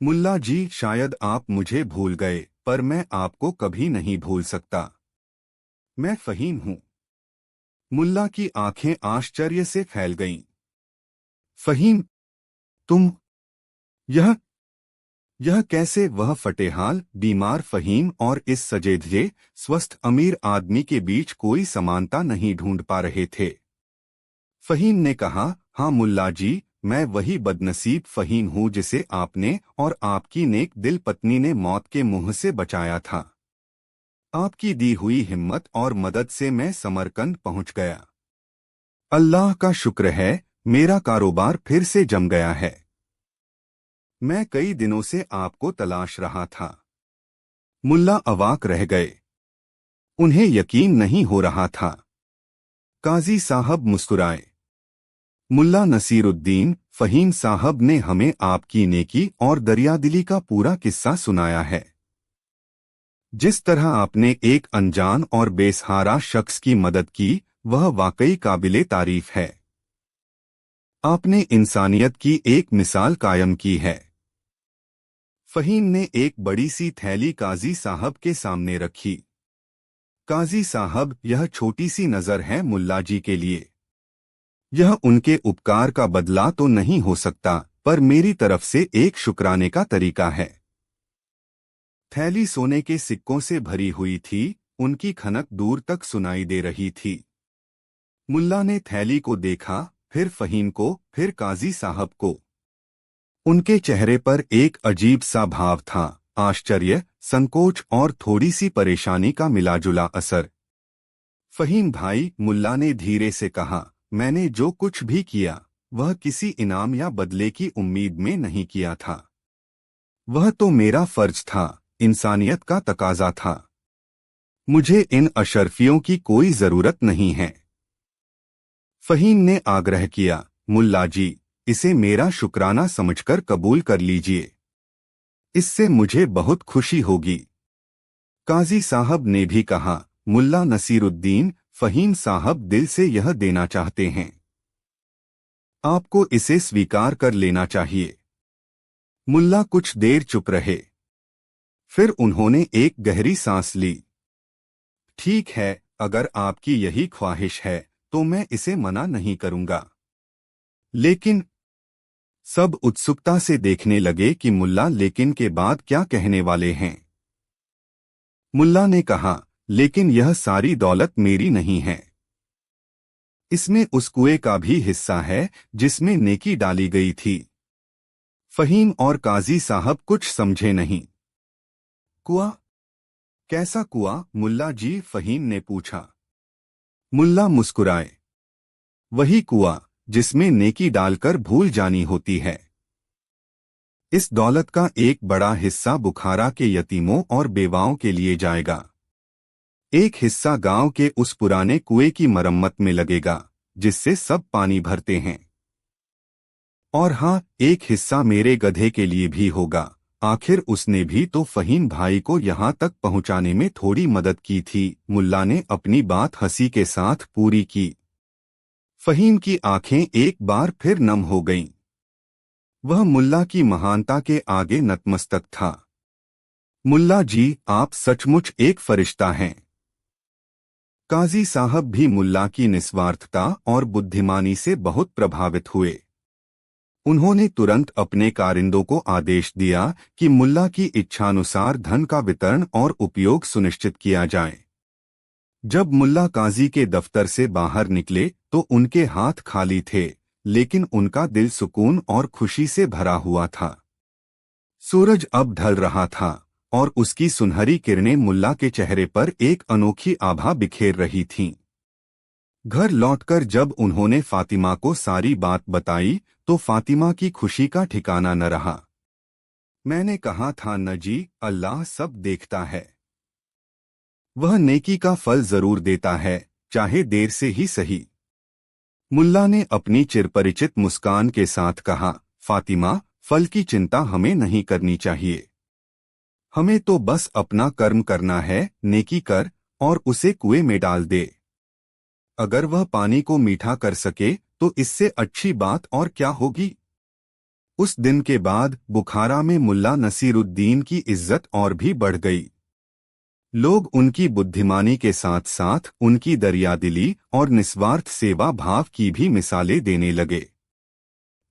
मुल्ला जी, शायद आप मुझे भूल गए, पर मैं आपको कभी नहीं भूल सकता। मैं फहीम हूं। मुल्ला की आंखें आश्चर्य से फैल गईं। फहीम, तुम? यह कैसे? वह फटेहाल बीमार फहीम और इस सजेधजे स्वस्थ अमीर आदमी के बीच कोई समानता नहीं ढूंढ पा रहे थे। फहीम ने कहा, हाँ मुल्ला जी, मैं वही बदनसीब फहीम हूँ जिसे आपने और आपकी नेक दिल पत्नी ने मौत के मुंह से बचाया था। आपकी दी हुई हिम्मत और मदद से मैं समरकंद पहुंच गया। अल्लाह का शुक्र है, मेरा कारोबार फिर से जम गया है। मैं कई दिनों से आपको तलाश रहा था। मुल्ला अवाक रह गए। उन्हें यकीन नहीं हो रहा था। काजी साहब मुस्कुराए। मुल्ला नसीरुद्दीन, फहीम साहब ने हमें आपकी नेकी और दरियादिली का पूरा किस्सा सुनाया है। जिस तरह आपने एक अनजान और बेसहारा शख्स की मदद की, वह वाकई काबिले तारीफ है। आपने इंसानियत की एक मिसाल कायम की है। फहीम ने एक बड़ी सी थैली काजी साहब के सामने रखी। काजी साहब, यह छोटी सी नजर है मुल्ला जी के लिए। यह उनके उपकार का बदला तो नहीं हो सकता, पर मेरी तरफ से एक शुक्राने का तरीका है। थैली सोने के सिक्कों से भरी हुई थी, उनकी खनक दूर तक सुनाई दे रही थी। मुल्ला ने थैली को देखा, फिर फहीम को, फिर काजी साहब को। उनके चेहरे पर एक अजीब सा भाव था, आश्चर्य, संकोच और थोड़ी सी परेशानी का मिलाजुला असर। फहीम भाई, मुल्ला ने धीरे से कहा, मैंने जो कुछ भी किया, वह किसी इनाम या बदले की उम्मीद में नहीं किया था। वह तो मेरा फर्ज था, इंसानियत का तकाजा था। मुझे इन अशरफियों की कोई जरूरत नहीं है। फहीम ने आग्रह किया, मुल्ला जी, इसे मेरा शुक्राना समझकर कबूल कर लीजिए। इससे मुझे बहुत खुशी होगी। काजी साहब ने भी कहा, मुल्ला नसीरुद्दीन, फहीम साहब दिल से यह देना चाहते हैं। आपको इसे स्वीकार कर लेना चाहिए। मुल्ला कुछ देर चुप रहे। फिर उन्होंने एक गहरी सांस ली। ठीक है, अगर आपकी यही ख्वाहिश है तो मैं इसे मना नहीं करूंगा। लेकिन सब उत्सुकता से देखने लगे कि मुल्ला लेकिन के बाद क्या कहने वाले हैं। मुल्ला ने कहा, लेकिन यह सारी दौलत मेरी नहीं है। इसमें उस कुएं का भी हिस्सा है जिसमें नेकी डाली गई थी। फहीम और काजी साहब कुछ समझे नहीं। कुआं? कैसा कुआं मुल्ला जी? फहीम ने पूछा। मुल्ला मुस्कुराए। वही कुआं जिसमें नेकी डालकर भूल जानी होती है। इस दौलत का एक बड़ा हिस्सा बुखारा के यतीमों और बेवाओं के लिए जाएगा। एक हिस्सा गांव के उस पुराने कुएं की मरम्मत में लगेगा जिससे सब पानी भरते हैं। और हाँ, एक हिस्सा मेरे गधे के लिए भी होगा। आखिर उसने भी तो फहीम भाई को यहाँ तक पहुँचाने में थोड़ी मदद की थी। मुल्ला ने अपनी बात हंसी के साथ पूरी की। फहीम की आंखें एक बार फिर नम हो गईं। वह मुल्ला की महानता के आगे नतमस्तक था। मुल्ला जी, आप सचमुच एक फरिश्ता हैं। काजी साहब भी मुल्ला की निस्वार्थता और बुद्धिमानी से बहुत प्रभावित हुए। उन्होंने तुरंत अपने कारिंदों को आदेश दिया कि मुल्ला की इच्छानुसार धन का वितरण और उपयोग सुनिश्चित किया जाए। जब मुल्ला काजी के दफ्तर से बाहर निकले तो उनके हाथ खाली थे, लेकिन उनका दिल सुकून और खुशी से भरा हुआ था। सूरज अब ढल रहा था और उसकी सुनहरी किरणें मुल्ला के चेहरे पर एक अनोखी आभा बिखेर रही थीं। घर लौटकर जब उन्होंने फातिमा को सारी बात बताई तो फातिमा की खुशी का ठिकाना न रहा। मैंने कहा था न जी, अल्लाह सब देखता है। वह नेकी का फल जरूर देता है, चाहे देर से ही सही। मुल्ला ने अपनी चिरपरिचित मुस्कान के साथ कहा, फातिमा, फल की चिंता हमें नहीं करनी चाहिए। हमें तो बस अपना कर्म करना है। नेकी कर और उसे कुएं में डाल दे। अगर वह पानी को मीठा कर सके तो इससे अच्छी बात और क्या होगी। उस दिन के बाद बुखारा में मुल्ला नसीरुद्दीन की इज्जत और भी बढ़ गई। लोग उनकी बुद्धिमानी के साथ साथ उनकी दरियादिली और निस्वार्थ सेवा भाव की भी मिसालें देने लगे।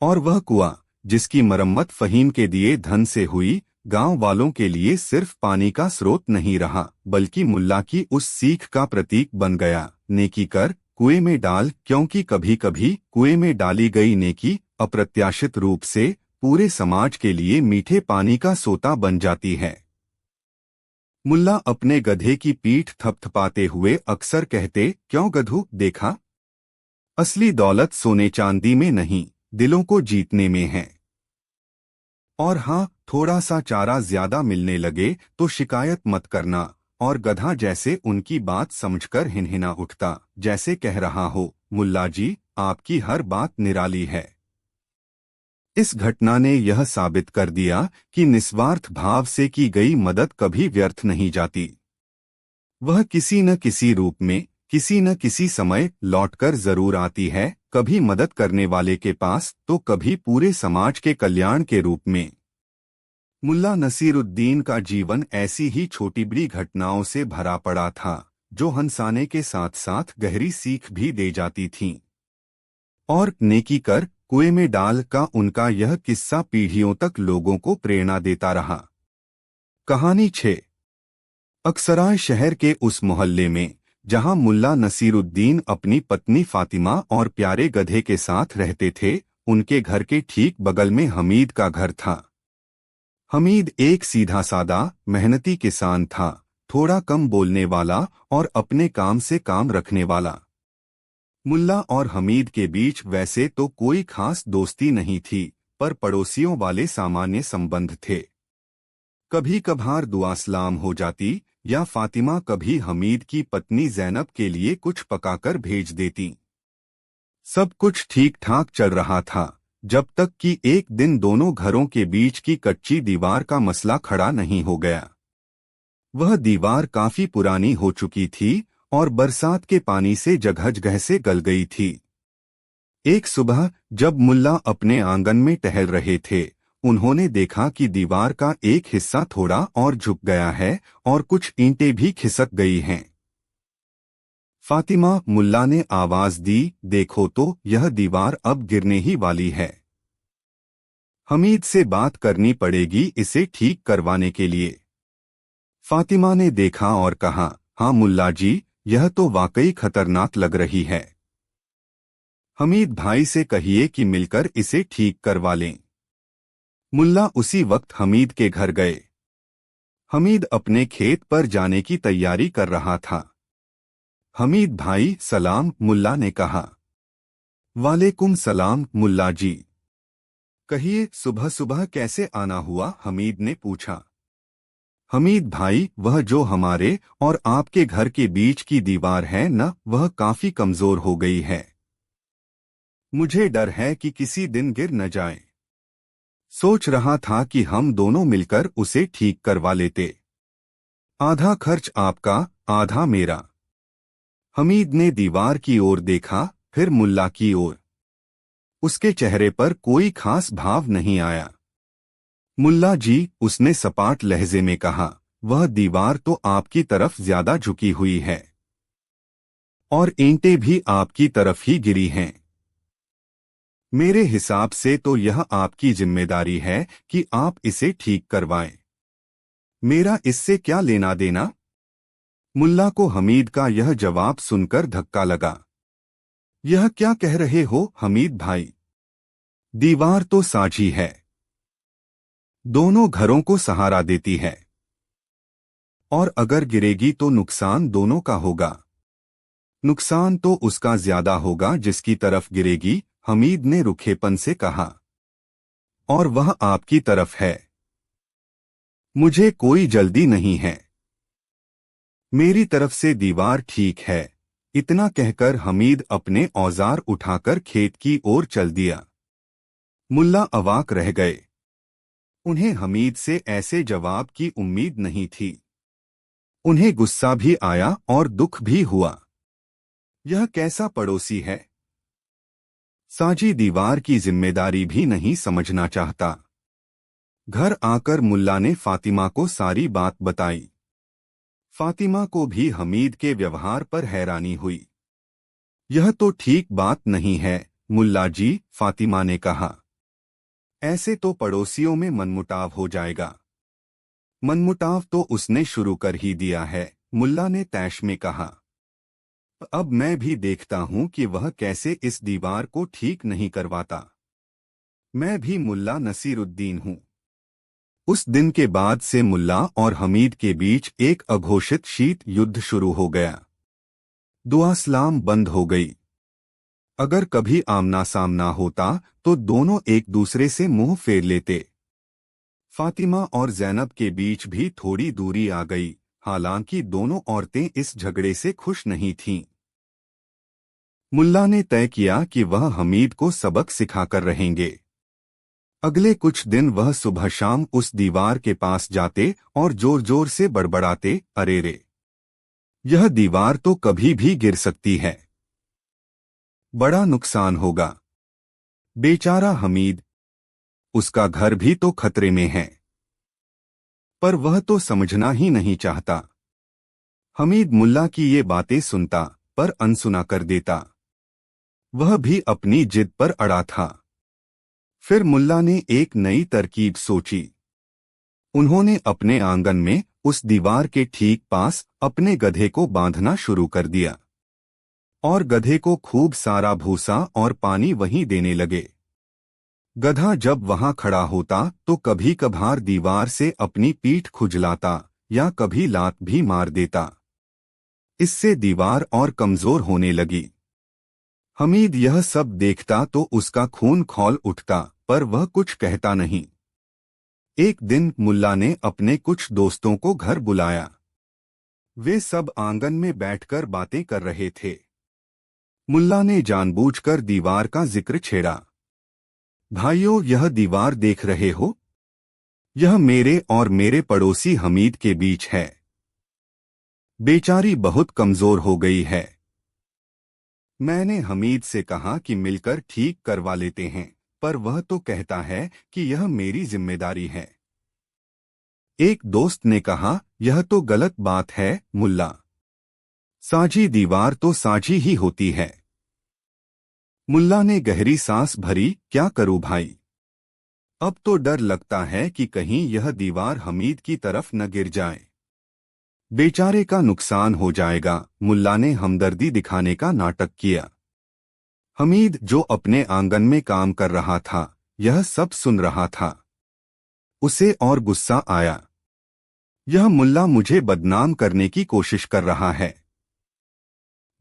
और वह कुआं जिसकी मरम्मत फहीम के दिए धन से हुई, गांव वालों के लिए सिर्फ पानी का स्रोत नहीं रहा, बल्कि मुल्ला की उस सीख का प्रतीक बन गया, नेकी कर, कुएं में डाल, क्योंकि कभी कभी कुएं में डाली गई नेकी अप्रत्याशित रूप से पूरे समाज के लिए मीठे पानी का सोता बन जाती है। मुल्ला अपने गधे की पीठ थपथपाते हुए अक्सर कहते, क्यों गधू, देखा, असली दौलत सोने चांदी में नहीं, दिलों को जीतने में है। और हाँ, थोड़ा सा चारा ज्यादा मिलने लगे तो शिकायत मत करना। और गधा जैसे उनकी बात समझकर हिनहिना उठता, जैसे कह रहा हो, मुल्ला जी, आपकी हर बात निराली है। इस घटना ने यह साबित कर दिया कि निस्वार्थ भाव से की गई मदद कभी व्यर्थ नहीं जाती। वह किसी न किसी रूप में, किसी न किसी समय लौटकर जरूर आती है, कभी मदद करने वाले के पास तो कभी पूरे समाज के कल्याण के रूप में। मुल्ला नसीरुद्दीन का जीवन ऐसी ही छोटी बड़ी घटनाओं से भरा पड़ा था, जो हंसाने के साथ साथ गहरी सीख भी दे जाती थीं। और नेकी कर, कुएं में डाल का उनका यह किस्सा पीढ़ियों तक लोगों को प्रेरणा देता रहा। कहानी 6। अक्सराय शहर के उस मोहल्ले में जहां मुल्ला नसीरुद्दीन अपनी पत्नी फातिमा और प्यारे गधे के साथ रहते थे, उनके घर के ठीक बगल में हमीद का घर था। हमीद एक सीधा सादा मेहनती किसान था, थोड़ा कम बोलने वाला और अपने काम से काम रखने वाला। मुल्ला और हमीद के बीच वैसे तो कोई खास दोस्ती नहीं थी, पर पड़ोसियों वाले सामान्य संबंध थे। कभी कभार दुआ सलाम हो जाती या फातिमा कभी हमीद की पत्नी जैनब के लिए कुछ पकाकर भेज देती। सब कुछ ठीक ठाक चल रहा था, जब तक कि एक दिन दोनों घरों के बीच की कच्ची दीवार का मसला खड़ा नहीं हो गया। वह दीवार काफी पुरानी हो चुकी थी और बरसात के पानी से जगह से गल गई थी। एक सुबह जब मुल्ला अपने आंगन में टहल रहे थे, उन्होंने देखा कि दीवार का एक हिस्सा थोड़ा और झुक गया है और कुछ ईंटें भी खिसक गई हैं। फातिमा, मुल्ला ने आवाज दी, देखो तो यह दीवार अब गिरने ही वाली है। हमीद से बात करनी पड़ेगी इसे ठीक करवाने के लिए। फातिमा ने देखा और कहा, हाँ मुल्ला जी, यह तो वाकई खतरनाक लग रही है। हमीद भाई से कहिए कि मिलकर इसे ठीक करवा लें। मुल्ला उसी वक्त हमीद के घर गए। हमीद अपने खेत पर जाने की तैयारी कर रहा था। हमीद भाई सलाम, मुल्ला ने कहा। वालेकुम सलाम मुल्ला जी। कहिए सुबह सुबह कैसे आना हुआ, हमीद ने पूछा। हमीद भाई, वह जो हमारे और आपके घर के बीच की दीवार है न, वह काफी कमजोर हो गई है। मुझे डर है कि किसी दिन गिर न जाए। सोच रहा था कि हम दोनों मिलकर उसे ठीक करवा लेते। आधा खर्च आपका, आधा मेरा। हमीद ने दीवार की ओर देखा, फिर मुल्ला की ओर। उसके चेहरे पर कोई खास भाव नहीं आया। मुल्ला जी, उसने सपाट लहजे में कहा, वह दीवार तो आपकी तरफ ज्यादा झुकी हुई है और ईंटें भी आपकी तरफ ही गिरी हैं। मेरे हिसाब से तो यह आपकी जिम्मेदारी है कि आप इसे ठीक करवाएं। मेरा इससे क्या लेना देना? मुल्ला को हमीद का यह जवाब सुनकर धक्का लगा। यह क्या कह रहे हो हमीद भाई? दीवार तो साझी है, दोनों घरों को सहारा देती है, और अगर गिरेगी तो नुकसान दोनों का होगा। नुकसान तो उसका ज्यादा होगा जिसकी तरफ गिरेगी, हमीद ने रुखेपन से कहा। और वह आपकी तरफ है। मुझे कोई जल्दी नहीं है। मेरी तरफ से दीवार ठीक है। इतना कहकर हमीद अपने औजार उठाकर खेत की ओर चल दिया। मुल्ला अवाक रह गए। उन्हें हमीद से ऐसे जवाब की उम्मीद नहीं थी। उन्हें गुस्सा भी आया और दुख भी हुआ। यह कैसा पड़ोसी है? साझी दीवार की जिम्मेदारी भी नहीं समझना चाहता। घर आकर मुल्ला ने फातिमा को सारी बात बताई। फातिमा को भी हमीद के व्यवहार पर हैरानी हुई। यह तो ठीक बात नहीं है मुल्ला जी, फातिमा ने कहा। ऐसे तो पड़ोसियों में मनमुटाव हो जाएगा। मनमुटाव तो उसने शुरू कर ही दिया है, मुल्ला ने तैश में कहा। अब मैं भी देखता हूं कि वह कैसे इस दीवार को ठीक नहीं करवाता। मैं भी मुल्ला नसीरुद्दीन हूं। उस दिन के बाद से मुल्ला और हमीद के बीच एक अघोषित शीत युद्ध शुरू हो गया। दुआ सलाम बंद हो गई। अगर कभी आमना सामना होता तो दोनों एक दूसरे से मुंह फेर लेते। फातिमा और ज़ैनब के बीच भी थोड़ी दूरी आ गई, हालांकि दोनों औरतें इस झगड़े से खुश नहीं थीं। मुल्ला ने तय किया कि वह हमीद को सबक सिखाकर रहेंगे। अगले कुछ दिन वह सुबह शाम उस दीवार के पास जाते और जोर जोर से बड़बड़ाते, अरे रे, यह दीवार तो कभी भी गिर सकती है, बड़ा नुकसान होगा। बेचारा हमीद, उसका घर भी तो खतरे में है। पर वह तो समझना ही नहीं चाहता। हमीद मुल्ला की ये बातें सुनता पर अनसुना कर देता। वह भी अपनी जिद पर अड़ा था। फिर मुल्ला ने एक नई तरकीब सोची। उन्होंने अपने आंगन में उस दीवार के ठीक पास अपने गधे को बांधना शुरू कर दिया और गधे को खूब सारा भूसा और पानी वहीं देने लगे। गधा जब वहां खड़ा होता तो कभी कभार दीवार से अपनी पीठ खुजलाता या कभी लात भी मार देता। इससे दीवार और कमजोर होने लगी। हमीद यह सब देखता तो उसका खून खौल उठता, पर वह कुछ कहता नहीं। एक दिन मुल्ला ने अपने कुछ दोस्तों को घर बुलाया। वे सब आंगन में बैठकर बातें कर रहे थे। मुल्ला ने जानबूझकर दीवार का जिक्र छेड़ा। भाइयों, यह दीवार देख रहे हो? यह मेरे और मेरे पड़ोसी हमीद के बीच है। बेचारी बहुत कमजोर हो गई है। मैंने हमीद से कहा कि मिलकर ठीक करवा लेते हैं, पर वह तो कहता है कि यह मेरी जिम्मेदारी है। एक दोस्त ने कहा, यह तो गलत बात है मुल्ला। साझी दीवार तो साझी ही होती है। मुल्ला ने गहरी सांस भरी, क्या करूं भाई। अब तो डर लगता है कि कहीं यह दीवार हमीद की तरफ न गिर जाए। बेचारे का नुकसान हो जाएगा। मुल्ला ने हमदर्दी दिखाने का नाटक किया। हमीद, जो अपने आंगन में काम कर रहा था, यह सब सुन रहा था। उसे और गुस्सा आया। यह मुल्ला मुझे बदनाम करने की कोशिश कर रहा है।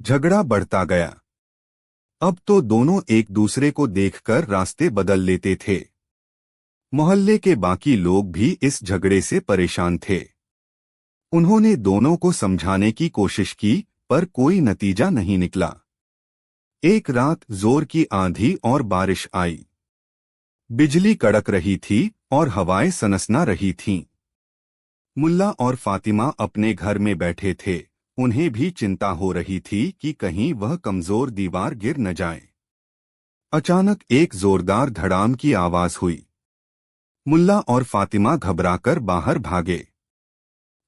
झगड़ा बढ़ता गया। अब तो दोनों एक दूसरे को देखकर रास्ते बदल लेते थे। मोहल्ले के बाकी लोग भी इस झगड़े से परेशान थे। उन्होंने दोनों को समझाने की कोशिश की, पर कोई नतीजा नहीं निकला। एक रात जोर की आंधी और बारिश आई। बिजली कड़क रही थी और हवाएं सनसना रही थीं। मुल्ला और फातिमा अपने घर में बैठे थे। उन्हें भी चिंता हो रही थी कि कहीं वह कमजोर दीवार गिर न जाए। अचानक एक जोरदार धड़ाम की आवाज हुई। मुल्ला और फातिमा घबराकर बाहर भागे।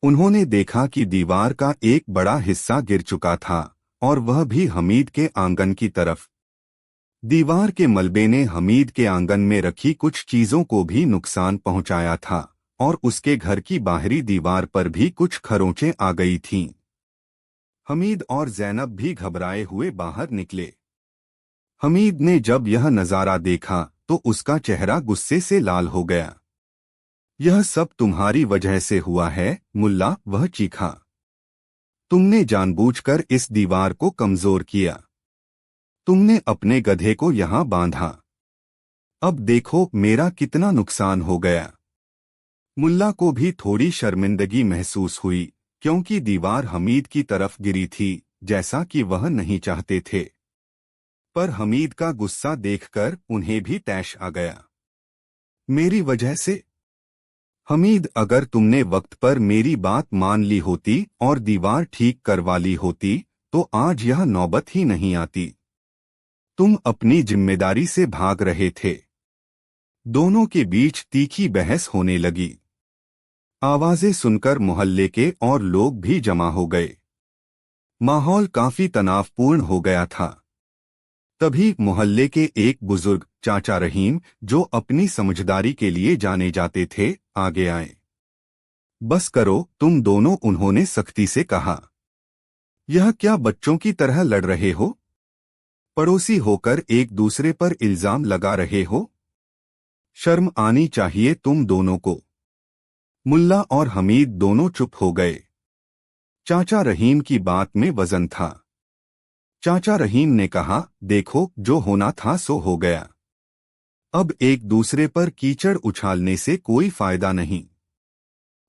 उन्होंने देखा कि दीवार का एक बड़ा हिस्सा गिर चुका था, और वह भी हमीद के आंगन की तरफ। दीवार के मलबे ने हमीद के आंगन में रखी कुछ चीजों को भी नुकसान पहुंचाया था, और उसके घर की बाहरी दीवार पर भी कुछ खरोंचें आ गई थीं। हमीद और जैनब भी घबराए हुए बाहर निकले। हमीद ने जब यह नजारा देखा तो उसका चेहरा गुस्से से लाल हो गया। यह सब तुम्हारी वजह से हुआ है मुल्ला, वह चीखा। तुमने जानबूझकर इस दीवार को कमजोर किया। तुमने अपने गधे को यहां बांधा। अब देखो मेरा कितना नुकसान हो गया। मुल्ला को भी थोड़ी शर्मिंदगी महसूस हुई, क्योंकि दीवार हमीद की तरफ गिरी थी, जैसा कि वह नहीं चाहते थे। पर हमीद का गुस्सा देखकर उन्हें भी तैश आ गया। मेरी वजह से? हमीद, अगर तुमने वक्त पर मेरी बात मान ली होती और दीवार ठीक करवा ली होती, तो आज यह नौबत ही नहीं आती। तुम अपनी जिम्मेदारी से भाग रहे थे। दोनों के बीच तीखी बहस होने लगी। आवाजें सुनकर मोहल्ले के और लोग भी जमा हो गए। माहौल काफी तनावपूर्ण हो गया था। तभी मोहल्ले के एक बुजुर्ग चाचा रहीम, जो अपनी समझदारी के लिए जाने जाते थे, आगे आए। बस करो तुम दोनों, उन्होंने सख्ती से कहा। यह क्या बच्चों की तरह लड़ रहे हो? पड़ोसी होकर एक दूसरे पर इल्जाम लगा रहे हो? शर्म आनी चाहिए तुम दोनों को। मुल्ला और हमीद दोनों चुप हो गए। चाचा रहीम की बात में वजन था। चाचा रहीम ने कहा, देखो जो होना था सो हो गया। अब एक दूसरे पर कीचड़ उछालने से कोई फायदा नहीं।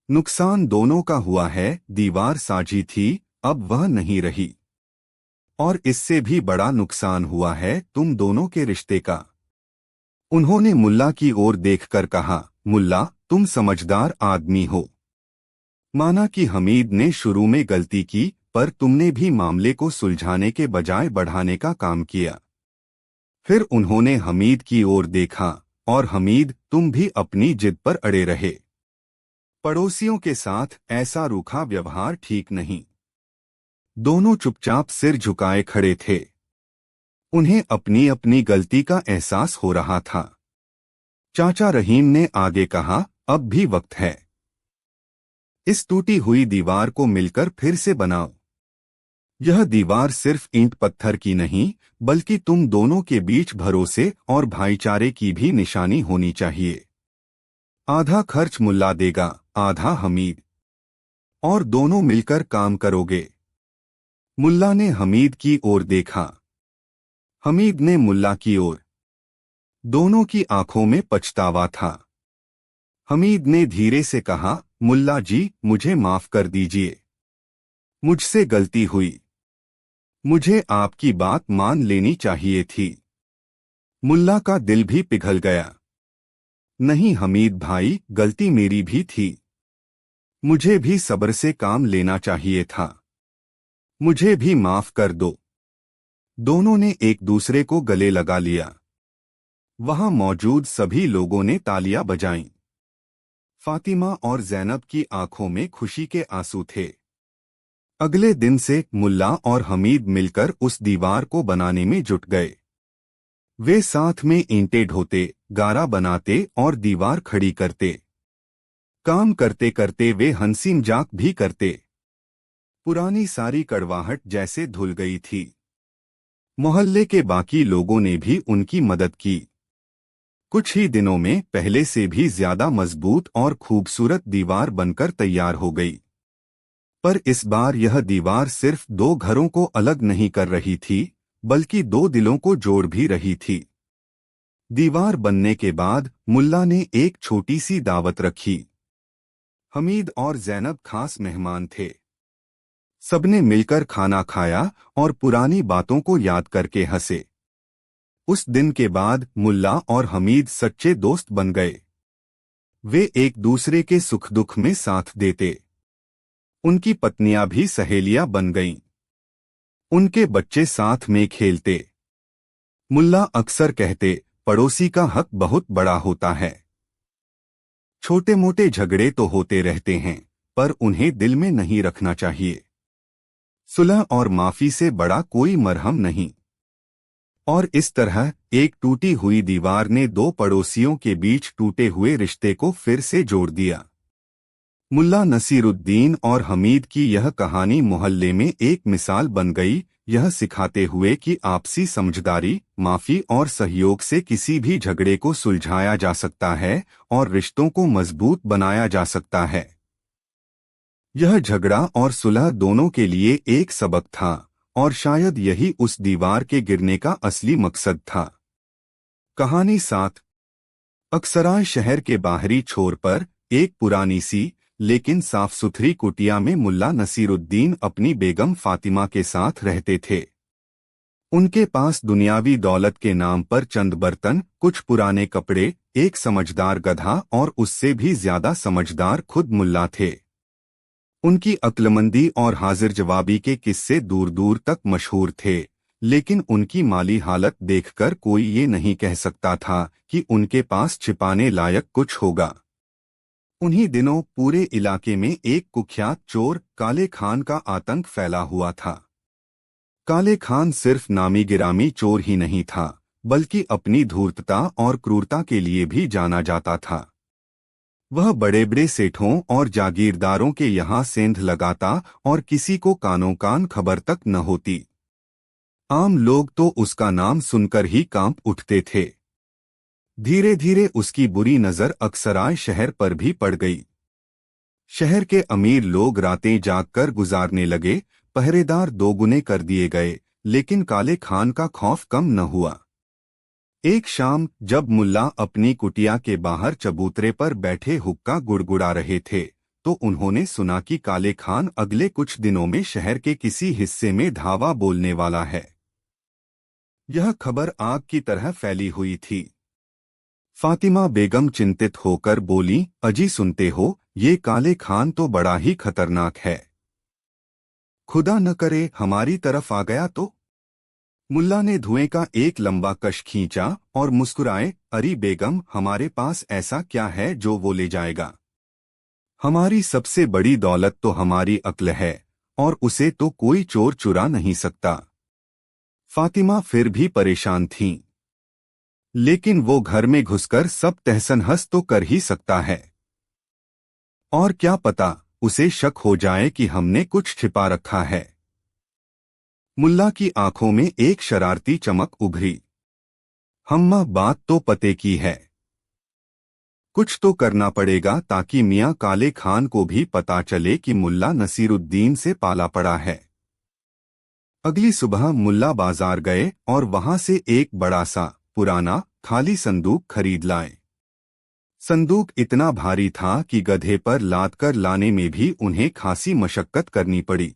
नुकसान दोनों का हुआ है। दीवार साझी थी, अब वह नहीं रही। और इससे भी बड़ा नुकसान हुआ है तुम दोनों के रिश्ते का। उन्होंने मुल्ला की ओर देखकर कहा, मुल्ला तुम समझदार आदमी हो। माना कि हमीद ने शुरू में गलती की, पर तुमने भी मामले को सुलझाने के बजाय बढ़ाने का काम किया। फिर उन्होंने हमीद की ओर देखा, और हमीद तुम भी अपनी जिद पर अड़े रहे। पड़ोसियों के साथ ऐसा रूखा व्यवहार ठीक नहीं। दोनों चुपचाप सिर झुकाए खड़े थे। उन्हें अपनी अपनी गलती का एहसास हो रहा था। चाचा रहीम ने आगे कहा, अब भी वक्त है। इस टूटी हुई दीवार को मिलकर फिर से बनाओ। यह दीवार सिर्फ ईंट पत्थर की नहीं, बल्कि तुम दोनों के बीच भरोसे और भाईचारे की भी निशानी होनी चाहिए। आधा खर्च मुल्ला देगा, आधा हमीद। और दोनों मिलकर काम करोगे। मुल्ला ने हमीद की ओर देखा। हमीद ने मुल्ला की ओर। दोनों की आंखों में पछतावा था। हमीद ने धीरे से कहा, मुल्ला जी मुझे माफ कर दीजिए। मुझसे गलती हुई। मुझे आपकी बात मान लेनी चाहिए थी। मुल्ला का दिल भी पिघल गया। नहीं हमीद भाई, गलती मेरी भी थी। मुझे भी सब्र से काम लेना चाहिए था। मुझे भी माफ कर दो। दोनों ने एक दूसरे को गले लगा लिया। वहां मौजूद सभी लोगों ने तालियां बजाईं। फातिमा और जैनब की आंखों में खुशी के आंसू थे। अगले दिन से मुल्ला और हमीद मिलकर उस दीवार को बनाने में जुट गए। वे साथ में ईंटें ढोते, गारा बनाते और दीवार खड़ी करते। काम करते करते वे हंसी मजाक भी करते। पुरानी सारी कड़वाहट जैसे धुल गई थी। मोहल्ले के बाकी लोगों ने भी उनकी मदद की। कुछ ही दिनों में पहले से भी ज्यादा मजबूत और खूबसूरत दीवार बनकर तैयार हो गई। पर इस बार यह दीवार सिर्फ दो घरों को अलग नहीं कर रही थी, बल्कि दो दिलों को जोड़ भी रही थी। दीवार बनने के बाद मुल्ला ने एक छोटी सी दावत रखी। हमीद और जैनब खास मेहमान थे। सबने मिलकर खाना खाया और पुरानी बातों को याद करके हंसे। उस दिन के बाद मुल्ला और हमीद सच्चे दोस्त बन गए। वे एक दूसरे के सुख दुख में साथ देते। उनकी पत्नियां भी सहेलियां बन गईं। उनके बच्चे साथ में खेलते। मुल्ला अक्सर कहते, पड़ोसी का हक बहुत बड़ा होता है। छोटे मोटे झगड़े तो होते रहते हैं, पर उन्हें दिल में नहीं रखना चाहिए। सुलह और माफी से बड़ा कोई मरहम नहीं। और इस तरह एक टूटी हुई दीवार ने दो पड़ोसियों के बीच टूटे हुए रिश्ते को फिर से जोड़ दिया। मुल्ला नसीरुद्दीन और हमीद की यह कहानी मोहल्ले में एक मिसाल बन गई, यह सिखाते हुए कि आपसी समझदारी, माफी और सहयोग से किसी भी झगड़े को सुलझाया जा सकता है और रिश्तों को मजबूत बनाया जा सकता है। यह झगड़ा और सुलह दोनों के लिए एक सबक था, और शायद यही उस दीवार के गिरने का असली मकसद था। कहानी 7। अक्सराय शहर के बाहरी छोर पर एक पुरानी सी लेकिन साफ सुथरी कुटिया में मुल्ला नसीरुद्दीन अपनी बेगम फातिमा के साथ रहते थे। उनके पास दुनियावी दौलत के नाम पर चंद बर्तन, कुछ पुराने कपड़े, एक समझदार गधा और उससे भी ज्यादा समझदार खुद मुल्ला थे। उनकी अक्लमंदी और हाजिर जवाबी के किस्से दूर दूर तक मशहूर थे, लेकिन उनकी माली हालत देखकर कोई ये नहीं कह सकता था कि उनके पास छिपाने लायक कुछ होगा। उन्हीं दिनों पूरे इलाके में एक कुख्यात चोर काले खान का आतंक फैला हुआ था। काले खान सिर्फ नामी गिरामी चोर ही नहीं था, बल्कि अपनी धूर्तता और क्रूरता के लिए भी जाना जाता था। वह बड़े बड़े सेठों और जागीरदारों के यहाँ सेंध लगाता और किसी को कानों कान खबर तक न होती। आम लोग तो उसका नाम सुनकर ही कांप उठते थे। धीरे धीरे उसकी बुरी नजर अक्सराय शहर पर भी पड़ गई। शहर के अमीर लोग रातें जागकर गुजारने लगे, पहरेदार दोगुने कर दिए गए, लेकिन काले खान का खौफ कम न हुआ। एक शाम जब मुल्ला अपनी कुटिया के बाहर चबूतरे पर बैठे हुक्का गुड़गुड़ा रहे थे, तो उन्होंने सुना कि काले खान अगले कुछ दिनों में शहर के किसी हिस्से में धावा बोलने वाला है। यह खबर आग की तरह फैली हुई थी। फातिमा बेगम चिंतित होकर बोली, अजी सुनते हो, ये काले खान तो बड़ा ही खतरनाक है। खुदा न करे हमारी तरफ आ गया तो। मुल्ला ने धुएं का एक लंबा कश खींचा और मुस्कुराए, अरे बेगम, हमारे पास ऐसा क्या है जो वो ले जाएगा? हमारी सबसे बड़ी दौलत तो हमारी अक्ल है, और उसे तो कोई चोर चुरा नहीं सकता। फातिमा फिर भी परेशान थीं। लेकिन वो घर में घुसकर सब तहस-नहस तो कर ही सकता है। और क्या पता उसे शक हो जाए कि हमने कुछ छिपा रखा है। मुल्ला की आंखों में एक शरारती चमक उभरी। हम्मा, बात तो पते की है। कुछ तो करना पड़ेगा ताकि मियां काले खान को भी पता चले कि मुल्ला नसीरुद्दीन से पाला पड़ा है। अगली सुबह मुल्ला बाजार गए और वहां से एक बड़ा सा पुराना खाली संदूक खरीद लाए। संदूक इतना भारी था कि गधे पर लाद कर लाने में भी उन्हें खासी मशक्कत करनी पड़ी।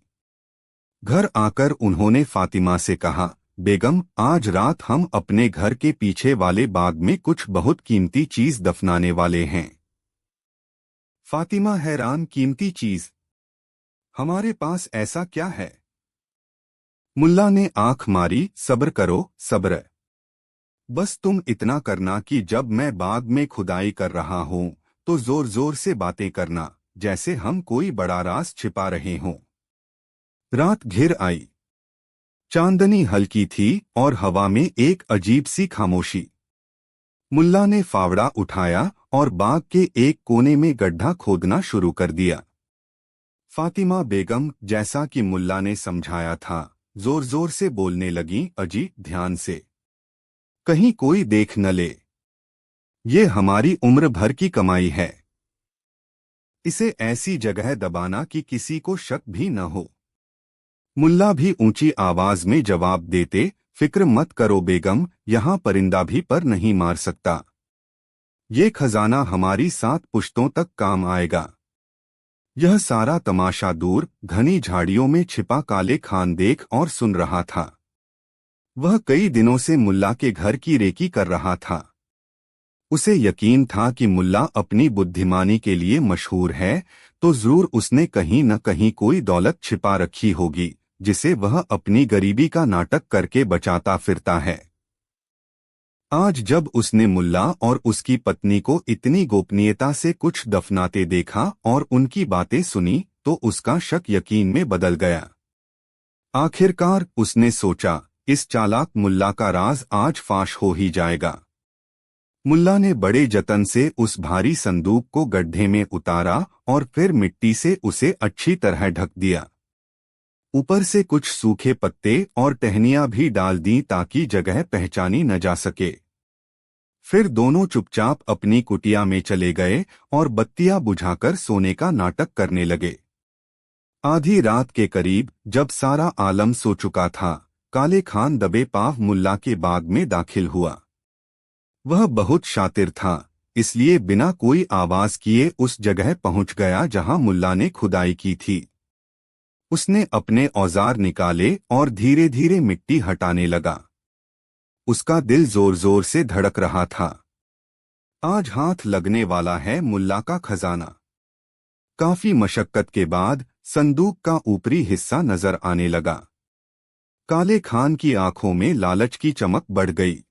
घर आकर उन्होंने फातिमा से कहा, बेगम, आज रात हम अपने घर के पीछे वाले बाग में कुछ बहुत कीमती चीज दफनाने वाले हैं। फातिमा हैरान, कीमती चीज? हमारे पास ऐसा क्या है? मुल्ला ने आंख मारी। सब्र करो, सब्र। बस तुम इतना करना कि जब मैं बाग में खुदाई कर रहा हूं तो जोर जोर से बातें करना, जैसे हम कोई बड़ा राज छिपा रहे हों। रात घिर आई। चांदनी हल्की थी और हवा में एक अजीब सी खामोशी। मुल्ला ने फावड़ा उठाया और बाग के एक कोने में गड्ढा खोदना शुरू कर दिया। फातिमा बेगम, जैसा कि मुल्ला ने समझाया था, जोर जोर से बोलने लगीं। अजी, ध्यान से, कहीं कोई देख न ले। ये हमारी उम्र भर की कमाई है। इसे ऐसी जगह दबाना कि किसी को शक भी न हो। मुल्ला भी ऊंची आवाज में जवाब देते, फिक्र मत करो बेगम, यहाँ परिंदा भी पर नहीं मार सकता। ये खजाना हमारी 7 पुश्तों तक काम आएगा। यह सारा तमाशा दूर घनी झाड़ियों में छिपा काले खान देख और सुन रहा था। वह कई दिनों से मुल्ला के घर की रेकी कर रहा था। उसे यकीन था कि मुल्ला अपनी बुद्धिमानी के लिए मशहूर है, तो जरूर उसने कहीं न कहीं कोई दौलत छिपा रखी होगी, जिसे वह अपनी गरीबी का नाटक करके बचाता फिरता है। आज जब उसने मुल्ला और उसकी पत्नी को इतनी गोपनीयता से कुछ दफनाते देखा और उनकी बातें सुनी, तो उसका शक यकीन में बदल गया। आखिरकार उसने सोचा, इस चालाक मुल्ला का राज आज फाश हो ही जाएगा। मुल्ला ने बड़े जतन से उस भारी संदूक को गड्ढे में उतारा और फिर मिट्टी से उसे अच्छी तरह ढक दिया। ऊपर से कुछ सूखे पत्ते और टहनियां भी डाल दी ताकि जगह पहचानी न जा सके। फिर दोनों चुपचाप अपनी कुटिया में चले गए और बत्तियां बुझाकर सोने का नाटक करने लगे। आधी रात के करीब जब सारा आलम सो चुका था, काले खान दबे पांव मुल्ला के बाग में दाखिल हुआ। वह बहुत शातिर था, इसलिए बिना कोई आवाज किए उस जगह पहुंच गया जहां मुल्ला ने खुदाई की थी। उसने अपने औजार निकाले और धीरे धीरे मिट्टी हटाने लगा। उसका दिल जोर जोर से धड़क रहा था। आज हाथ लगने वाला है मुल्ला का खजाना। काफी मशक्कत के बाद संदूक का ऊपरी हिस्सा नजर आने लगा। काले खान की आंखों में लालच की चमक बढ़ गई।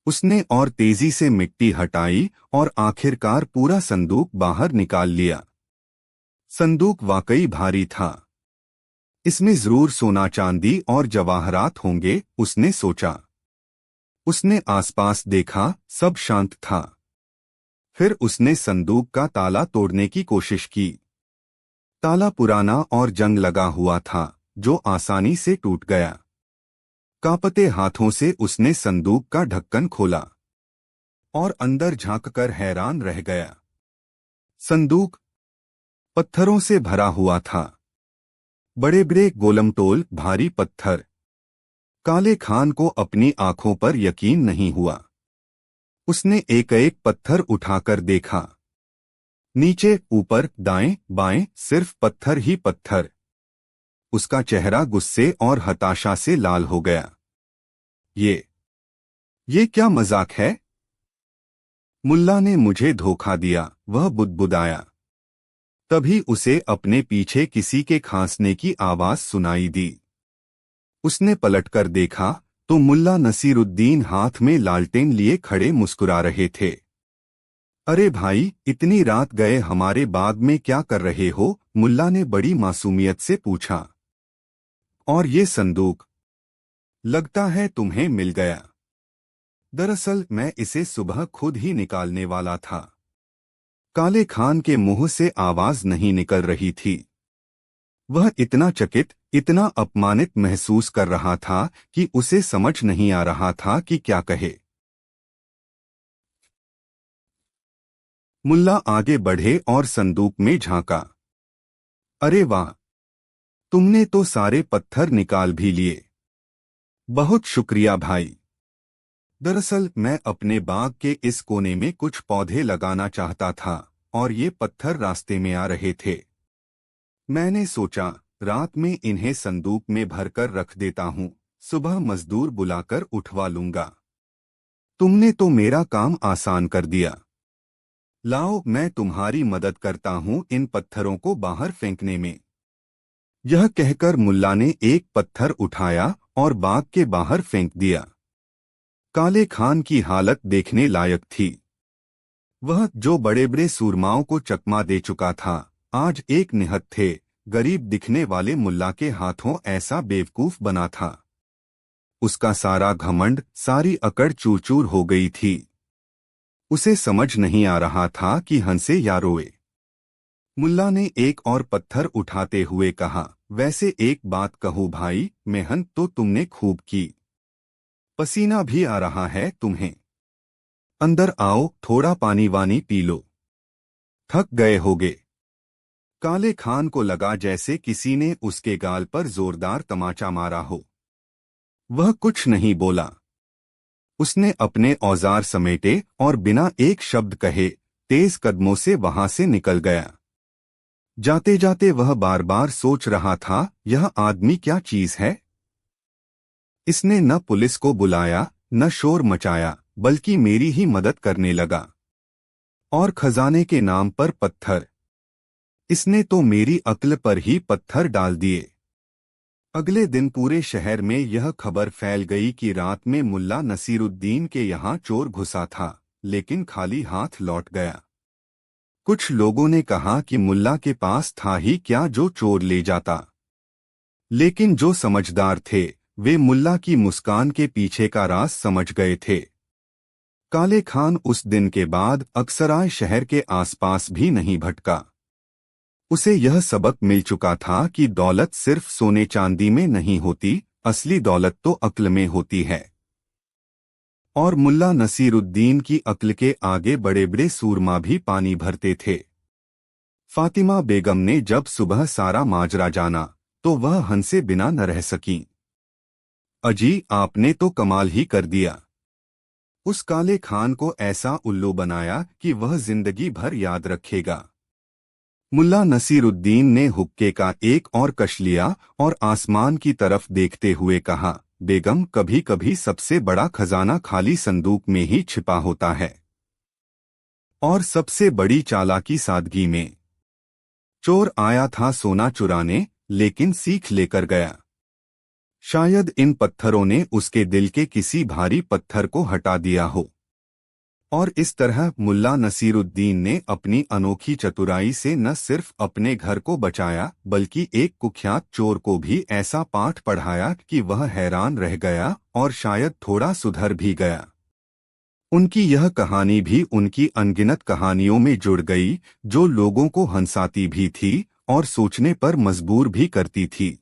उसने और तेजी से मिट्टी हटाई और आखिरकार पूरा संदूक बाहर निकाल लिया। संदूक वाकई भारी था। इसमें जरूर सोना चांदी और जवाहरात होंगे, उसने सोचा। उसने आसपास देखा, सब शांत था। फिर उसने संदूक का ताला तोड़ने की कोशिश की। ताला पुराना और जंग लगा हुआ था, जो आसानी से टूट गया। कांपते हाथों से उसने संदूक का ढक्कन खोला और अंदर झांककर हैरान रह गया। संदूक पत्थरों से भरा हुआ था। बड़े बड़े गोलमटोल भारी पत्थर। काले खान को अपनी आंखों पर यकीन नहीं हुआ। उसने एक एक पत्थर उठाकर देखा। नीचे, ऊपर, दाएं, बाएं, सिर्फ पत्थर ही पत्थर। उसका चेहरा गुस्से और हताशा से लाल हो गया। ये क्या मजाक है? मुल्ला ने मुझे धोखा दिया, वह बुदबुदाया। तभी उसे अपने पीछे किसी के खांसने की आवाज सुनाई दी। उसने पलटकर देखा तो मुल्ला नसीरुद्दीन हाथ में लालटेन लिए खड़े मुस्कुरा रहे थे। अरे भाई, इतनी रात गए हमारे बाग में क्या कर रहे हो? मुल्ला ने बड़ी मासूमियत से पूछा। और ये संदूक? लगता है तुम्हें मिल गया। दरअसल मैं इसे सुबह खुद ही निकालने वाला था। काले खान के मुंह से आवाज नहीं निकल रही थी। वह इतना चकित, इतना अपमानित महसूस कर रहा था कि उसे समझ नहीं आ रहा था कि क्या कहे। मुल्ला आगे बढ़े और संदूक में झांका। अरे वाह, तुमने तो सारे पत्थर निकाल भी लिए। बहुत शुक्रिया भाई। दरअसल मैं अपने बाग के इस कोने में कुछ पौधे लगाना चाहता था और ये पत्थर रास्ते में आ रहे थे। मैंने सोचा रात में इन्हें संदूक में भरकर रख देता हूँ, सुबह मजदूर बुलाकर उठवा लूंगा। तुमने तो मेरा काम आसान कर दिया। लाओ, मैं तुम्हारी मदद करता हूँ इन पत्थरों को बाहर फेंकने में। यह कहकर मुल्ला ने एक पत्थर उठाया और बाग के बाहर फेंक दिया। काले खान की हालत देखने लायक थी। वह जो बड़े बड़े सूरमाओं को चकमा दे चुका था, आज एक निहत्थे थे गरीब दिखने वाले मुल्ला के हाथों ऐसा बेवकूफ बना था। उसका सारा घमंड, सारी अकड़ चूर चूर हो गई थी। उसे समझ नहीं आ रहा था कि हंसे या रोए। मुल्ला ने एक और पत्थर उठाते हुए कहा, वैसे एक बात कहूँ भाई, मेहनत तो तुमने खूब की, पसीना भी आ रहा है तुम्हें। अंदर आओ, थोड़ा पानी वानी पी लो, थक गए होगे। काले खान को लगा जैसे किसी ने उसके गाल पर जोरदार तमाचा मारा हो। वह कुछ नहीं बोला। उसने अपने औजार समेटे और बिना एक शब्द कहे तेज कदमों से वहां से निकल गया। जाते जाते वह बार बार सोच रहा था, यह आदमी क्या चीज है। इसने न पुलिस को बुलाया, न शोर मचाया, बल्कि मेरी ही मदद करने लगा। और खजाने के नाम पर पत्थर, इसने तो मेरी अक्ल पर ही पत्थर डाल दिए। अगले दिन पूरे शहर में यह खबर फैल गई कि रात में मुल्ला नसीरुद्दीन के यहाँ चोर घुसा था, लेकिन खाली हाथ लौट गया। कुछ लोगों ने कहा कि मुल्ला के पास था ही क्या जो चोर ले जाता, लेकिन जो समझदार थे वे मुल्ला की मुस्कान के पीछे का राज समझ गए थे। काले खान उस दिन के बाद अक्सराय शहर के आसपास भी नहीं भटका। उसे यह सबक मिल चुका था कि दौलत सिर्फ सोने चांदी में नहीं होती, असली दौलत तो अक्ल में होती है। और मुल्ला नसीरुद्दीन की अक्ल के आगे बड़े बड़े सूरमा भी पानी भरते थे। फातिमा बेगम ने जब सुबह सारा माजरा जाना तो वह हंसे बिना न रह सकीं। अजी, आपने तो कमाल ही कर दिया। उस काले खान को ऐसा उल्लू बनाया कि वह जिंदगी भर याद रखेगा। मुल्ला नसीरुद्दीन ने हुक्के का एक और कश लिया और आसमान की तरफ देखते हुए कहा, बेगम, कभी कभी सबसे बड़ा खजाना खाली संदूक में ही छिपा होता है, और सबसे बड़ी चालाकी सादगी में। चोर आया था सोना चुराने, लेकिन सीख लेकर गया। शायद इन पत्थरों ने उसके दिल के किसी भारी पत्थर को हटा दिया हो। और इस तरह मुल्ला नसीरुद्दीन ने अपनी अनोखी चतुराई से न सिर्फ अपने घर को बचाया, बल्कि एक कुख्यात चोर को भी ऐसा पाठ पढ़ाया कि वह हैरान रह गया और शायद थोड़ा सुधर भी गया। उनकी यह कहानी भी उनकी अनगिनत कहानियों में जुड़ गई, जो लोगों को हंसाती भी थी और सोचने पर मजबूर भी करती थी।